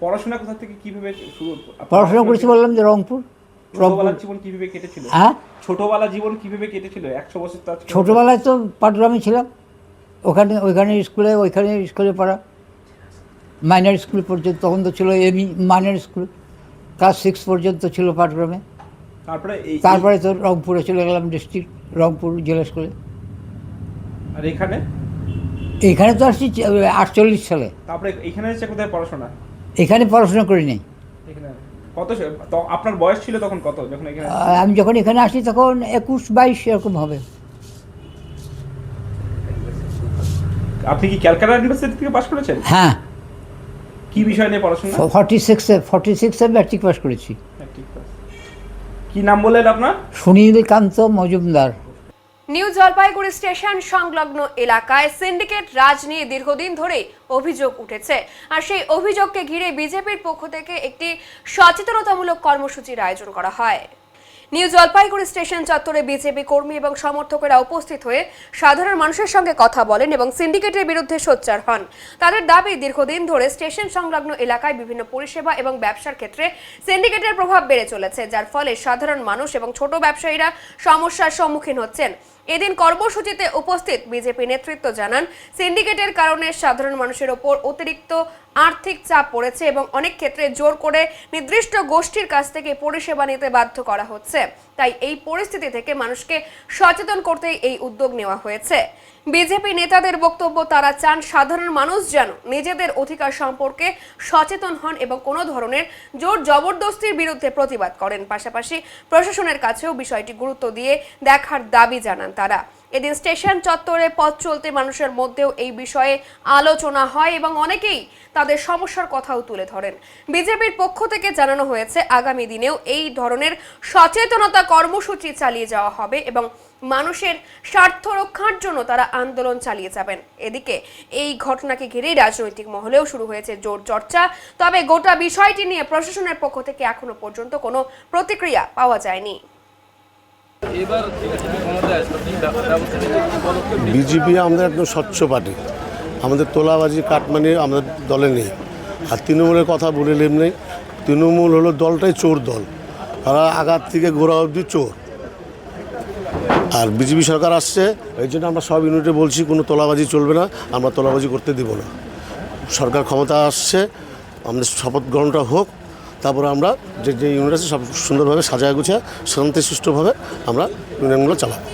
পড়াশোনা কোথা থেকে কিভাবে শুরু? পড়াশোনা করেছি বললাম যে রংপুর। ছোটবেলার জীবন কিভাবে কেটেছিল? হ্যাঁ, ছোটবেলার জীবন কিভাবে কেটেছিল? 100 বছর তো। ছোটবেলায় তো পাটগ্রামে ছিলাম, ওইখানে স্কুলে পড়া। মাইনর স্কুল পর্যন্ত তখন তো ছিল, মাইনর স্কুল ক্লাস 6 পর্যন্ত ছিল পাটগ্রামে। তারপরে তো রংপুরে চলে গেলাম, ডিস্ট্রিক্ট রংপুর জেলা স্কুলে। আর এখানে তো আসছি 48 সালে। তারপরে এখানে এসে কোথায় পড়াশোনা? এখানে পড়াশোনা করি নাই। কত আপনার বয়স ছিল তখন? কত যখন এখানে? আমি যখন এখানে আসি তখন 21-22 এরকম হবে। আপনি কি ক্যালকাটা ইউনিভার্সিটি থেকে পাশ করেছেন? হ্যাঁ। কি বিষয় নিয়ে পড়াশোনা? 46-এ ম্যাট্রিক পাস করেছি। কি নাম বললেন আপনার? সুনীল কান্ত মজুমদার। নিউ জলপাইগুড়ি স্টেশন সংলগ্ন এলাকায় সিন্ডিকেট রাজ নিয়ে দীর্ঘদিন ধরেই অভিযোগ উঠেছে, আর সেই অভিযোগকে ঘিরে বিজেপির পক্ষ থেকে একটি সচেতনতামূলক কর্মসূচির আয়োজন করা হয়। নিউ জলপাইগুড়ি স্টেশন চত্বরে বিজেপি কর্মী এবং সমর্থকেরা উপস্থিত হয়ে সাধারণ মানুষের সঙ্গে কথা বলেন এবং সিন্ডিকেটের বিরুদ্ধে সোচ্চার হন। তাদের দাবি, দীর্ঘদিন ধরে স্টেশন সংলগ্ন এলাকায় বিভিন্ন পরিষেবা এবং ব্যবসার ক্ষেত্রে সিন্ডিকেটের প্রভাব বেড়ে চলেছে, যার ফলে সাধারণ মানুষ এবং ছোট ব্যবসায়ীরা সমস্যার সম্মুখীন হচ্ছেন। এদিন কর্মসূচিতে উপস্থিত বিজেপি নেতৃত্ব জানান, সিন্ডিকেটের কারণে সাধারণ মানুষের ওপর অতিরিক্ত আর্থিক চাপ পড়েছে এবং অনেক ক্ষেত্রে জোর করে নির্দিষ্ট গোষ্ঠীর কাছ থেকে পরিষেবা নিতে বাধ্য করা হচ্ছে। তাই এই পরিস্থিতি থেকে মানুষকে সচেতন করতেই এই উদ্যোগ নেওয়া হয়েছে। বিজেপি নেতাদের বক্তব্য, তারা চান সাধারণ মানুষ যেন নিজেদের অধিকার সম্পর্কে সচেতন হন এবং কোনো ধরনের জোর জবরদস্তির বিরুদ্ধে প্রতিবাদ করেন। পাশাপাশি প্রশাসনের কাছেও বিষয়টি গুরুত্ব দিয়ে দেখার দাবি জানান তারা। এদিন স্টেশন চত্বরে পথ চলতে মানুষের মধ্যেও এই বিষয়ে আলোচনা হয় এবং অনেকেই তাদের সমস্যার কথাও তুলে ধরেন। বিজেপির পক্ষ থেকে জানানো হয়েছে, আগামী দিনেও এই ধরনের সচেতনতা কর্মসূচি চালিয়ে যাওয়া হবে এবং মানুষের স্বার্থ রক্ষার জন্য তারা আন্দোলন চালিয়ে যাবেন। এদিকে এই ঘটনাকে ঘিরেই রাজনৈতিক মহলেও শুরু হয়েছে জোর চর্চা। তবে গোটা বিষয়টি নিয়ে প্রশাসনের পক্ষ থেকে এখনো পর্যন্ত কোনো প্রতিক্রিয়া পাওয়া যায়নি। বিজেপি আমাদের একদম স্বচ্ছ পার্টি, আমাদের তোলাবাজি কাটমানি আমাদের দলে নেই। আর তৃণমূলের কথা বলে লাভ নেই। তৃণমূল হলো দলটাই চোর দল, তারা আগার থেকে গোড়া অবধি চোর। আর বিজেপি সরকার আসছে, এই জন্য আমরা সব ইউনিটে বলছি কোনো তোলাবাজি চলবে না, আমরা তোলাবাজি করতে দেব না। সরকার ক্ষমতা আসছে, আমাদের শপথ গ্রহণটা হোক, তারপরে আমরা যে যে ইউনিট আছে সব সুন্দরভাবে সাজায় গুছিয়ে শান্তিসুষ্ঠুভাবে আমরা ইউনিয়নগুলো চালাবো।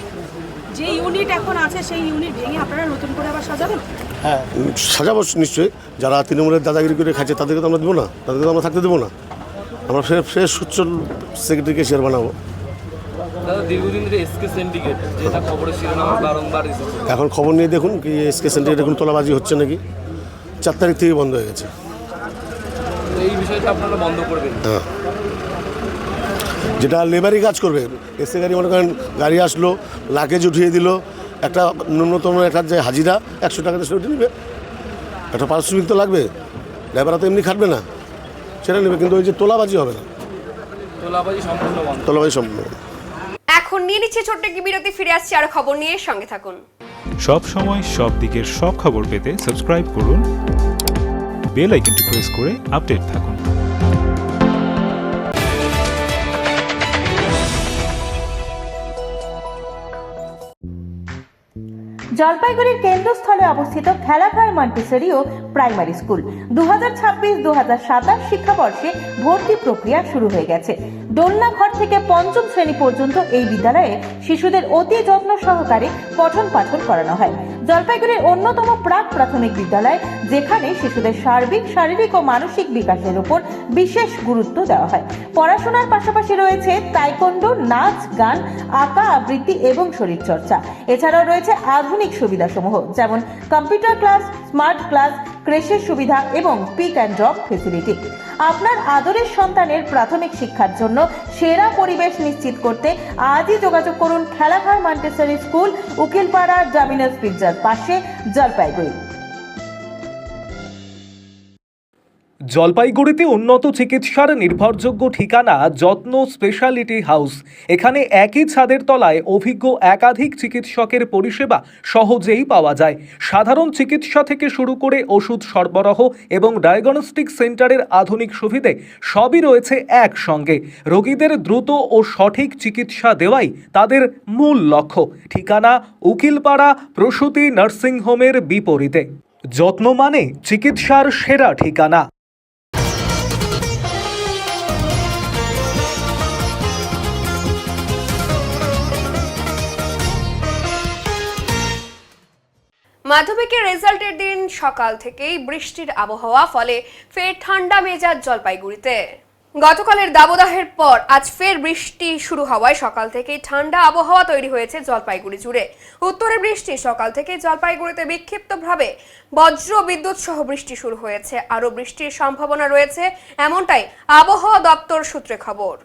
যে ইউনিট এখন আছে সেই ইউনিট ভেঙে আপনারা নতুন করে আবার সাজাবেন? হ্যাঁ, সাজাবো নিশ্চয়ই। যারা তৃণমূলের দাদাগিরি করে খাচ্ছে তাদেরকে তো আমরা দেবো না, তাদেরকে তো আমরা থাকতে দেবো না। আমরা ফ্রেশ সুচ্ছল সেক্রেটারিকে শেয়ার বানাবো। দীর্ঘদিন ধরে এসকে সিন্ডিকেট, যেটা খবরের শিরোনাম বারংবার এসেছে, এখন খবর নিয়ে দেখুন কি এসকে সিন্ডিকেট এখন তোলাবাজি হচ্ছে নাকি। 4 তারিখ থেকে বন্ধ হয়ে গেছে। এই বিষয়টা আপনারা বন্ধ করবেন? হ্যাঁ, যেটা লেবারই কাজ করবে। এসে গাড়ি মনে করেন গাড়ি আসলো, লাগেজ উঠিয়ে দিল, একটা ন্যূনতম একটা যে হাজিরা 100 টাকাতে সেটা নেবে, একটা পারিশ্রমিক তো লাগবে। লেবাররা তো এমনি খাটবে না, সেটা নেবে, কিন্তু ওই যে তোলাবাজি হবে না। তোলাবাজি সম্পূর্ণ বন্ধ। তোলাবাজি সম্পূর্ণ। এখন নিয়ে নিচ্ছে ছোট্ট একটি বিরতি, ফিরে আসছি আরো খবর নিয়ে, সঙ্গে থাকুন। সব সময় সব দিকের সব খবর পেতে সাবস্ক্রাইব করুন, বেল আইকনটি প্রেস করে আপডেট থাকুন। জলপাইগুড়ির কেন্দ্রস্থলে অবস্থিত খেলাঘর মন্টেসরি ও প্রাইমারি স্কুল 2026-2027 শিক্ষাবর্ষে ভর্তি প্রক্রিয়া শুরু হয়ে গেছে। দোলনাঘর থেকে 5ম শ্রেণী পর্যন্ত এই বিদ্যালয়ে শিশুদের অতি যত্ন সহকারে পঠন পাঠন করানো হয়। জলপাইগুড়ির অন্যতম প্রাক প্রাথমিক বিদ্যালয়, যেখানে শিশুদের সার্বিক শারীরিক ও মানসিক বিকাশের উপর বিশেষ গুরুত্ব দেওয়া হয়। পড়াশোনার পাশাপাশি রয়েছে তাইকোন্ডো, নাচ, গান, আঁকা, আবৃত্তি এবং শরীরচর্চা। এছাড়াও রয়েছে আধুনিক সুবিধাসমূহ, যেমন কম্পিউটার ক্লাস, স্মার্ট ক্লাস, ক্রেশের সুবিধা এবং পিক অ্যান্ড ড্রপ ফেসিলিটি। আপনার আদরের সন্তানের প্রাথমিক শিক্ষার জন্য সেরা পরিবেশ নিশ্চিত করতে আজই যোগাযোগ করুন খেলাঘর মন্টেসরি স্কুল, উকিলপাড়া ডমিনোস পিৎজার পাশে, জলপাইগুড়ি। জলপাইগুড়িতে উন্নত চিকিৎসার নির্ভরযোগ্য ঠিকানা যত্ন স্পেশালিটি হাউস। এখানে একই ছাদের তলায় অভিজ্ঞ একাধিক চিকিৎসকের পরিষেবা সহজেই পাওয়া যায়। সাধারণ চিকিৎসা থেকে শুরু করে ওষুধ সরবরাহ এবং ডায়াগনস্টিক সেন্টারের আধুনিক সুবিধে সবই রয়েছে একসঙ্গে। রোগীদের দ্রুত ও সঠিক চিকিৎসা দেওয়াই তাদের মূল লক্ষ্য। ঠিকানা উকিলপাড়া প্রসূতি নার্সিংহোমের বিপরীতে। যত্ন মানে চিকিৎসার সেরা ঠিকানা। মাধ্যমিকের রেজাল্টের দিন সকাল থেকেই বৃষ্টির আবহাওয়া, ফলে ফের ঠান্ডা মেজাজ জলপাইগুড়িতে। গতকালের দাবদাহের পর আজ ফের বৃষ্টি শুরু হওয়ায় সকাল থেকেই ঠান্ডা আবহাওয়া তৈরি হয়েছে জলপাইগুড়ি জুড়ে। উত্তরে বৃষ্টি, সকাল থেকে জলপাইগুড়িতে বিক্ষিপ্তভাবে বজ্র বিদ্যুৎ সহ বৃষ্টি শুরু হয়েছে। আরও বৃষ্টির সম্ভাবনা রয়েছে, এমনটাই আবহাওয়া দপ্তর সূত্রে খবর।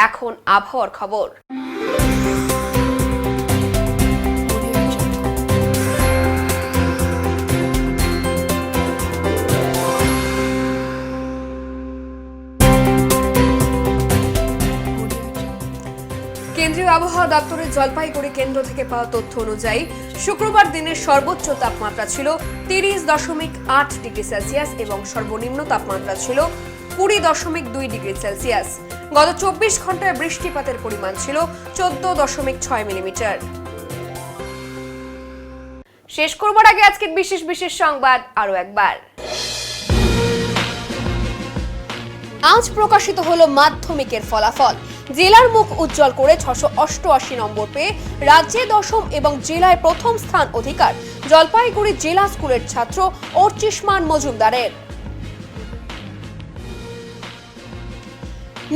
এখন আবহাওয়ার খবর। কেন্দ্রীয় আবহাওয়া দপ্তরের জলপাইগুড়ি কেন্দ্র থেকে পাওয়া তথ্য অনুযায়ী শুক্রবার দিনের সর্বোচ্চ তাপমাত্রা ছিল 30.8 ডিগ্রি সেলসিয়াস এবং সর্বনিম্ন তাপমাত্রা ছিল 20.2 ডিগ্রি সেলসিয়াস। গত 24 ঘন্টায় বৃষ্টিপাতের পরিমাণ ছিল 14.6 মিলিমিটার। শেষ করবার আগে আজকের বিশেষ সংবাদ আরো একবার। আজ প্রকাশিত হলো মাধ্যমিকের ফলাফল। জেলার মুখ উজ্জ্বল করে 688 নম্বর পেয়ে রাজ্যে দশম এবং জেলায় প্রথম স্থান অধিকার জলপাইগুড়ি জেলা স্কুলের ছাত্র অর্চিষ্মান মজুমদারের।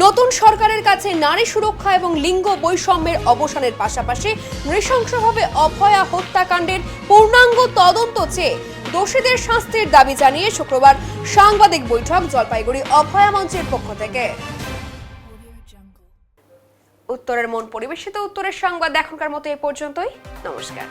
নতুন সরকারের কাছে নারী সুরক্ষা এবং লিঙ্গ বৈষম্যের অবসানের পাশাপাশি নৃশংসভাবে অভয়া হত্যাকাণ্ডের পূর্ণাঙ্গ তদন্ত চেয়ে দোষীদের শাস্তির দাবি জানিয়ে শুক্রবার সাংবাদিক বৈঠক জলপাইগুড়ি অভয়া মঞ্চের পক্ষ থেকে। উত্তরের মন পরিবেশিত উত্তরের সংবাদ এখনকার মতো এ পর্যন্তই। নমস্কার।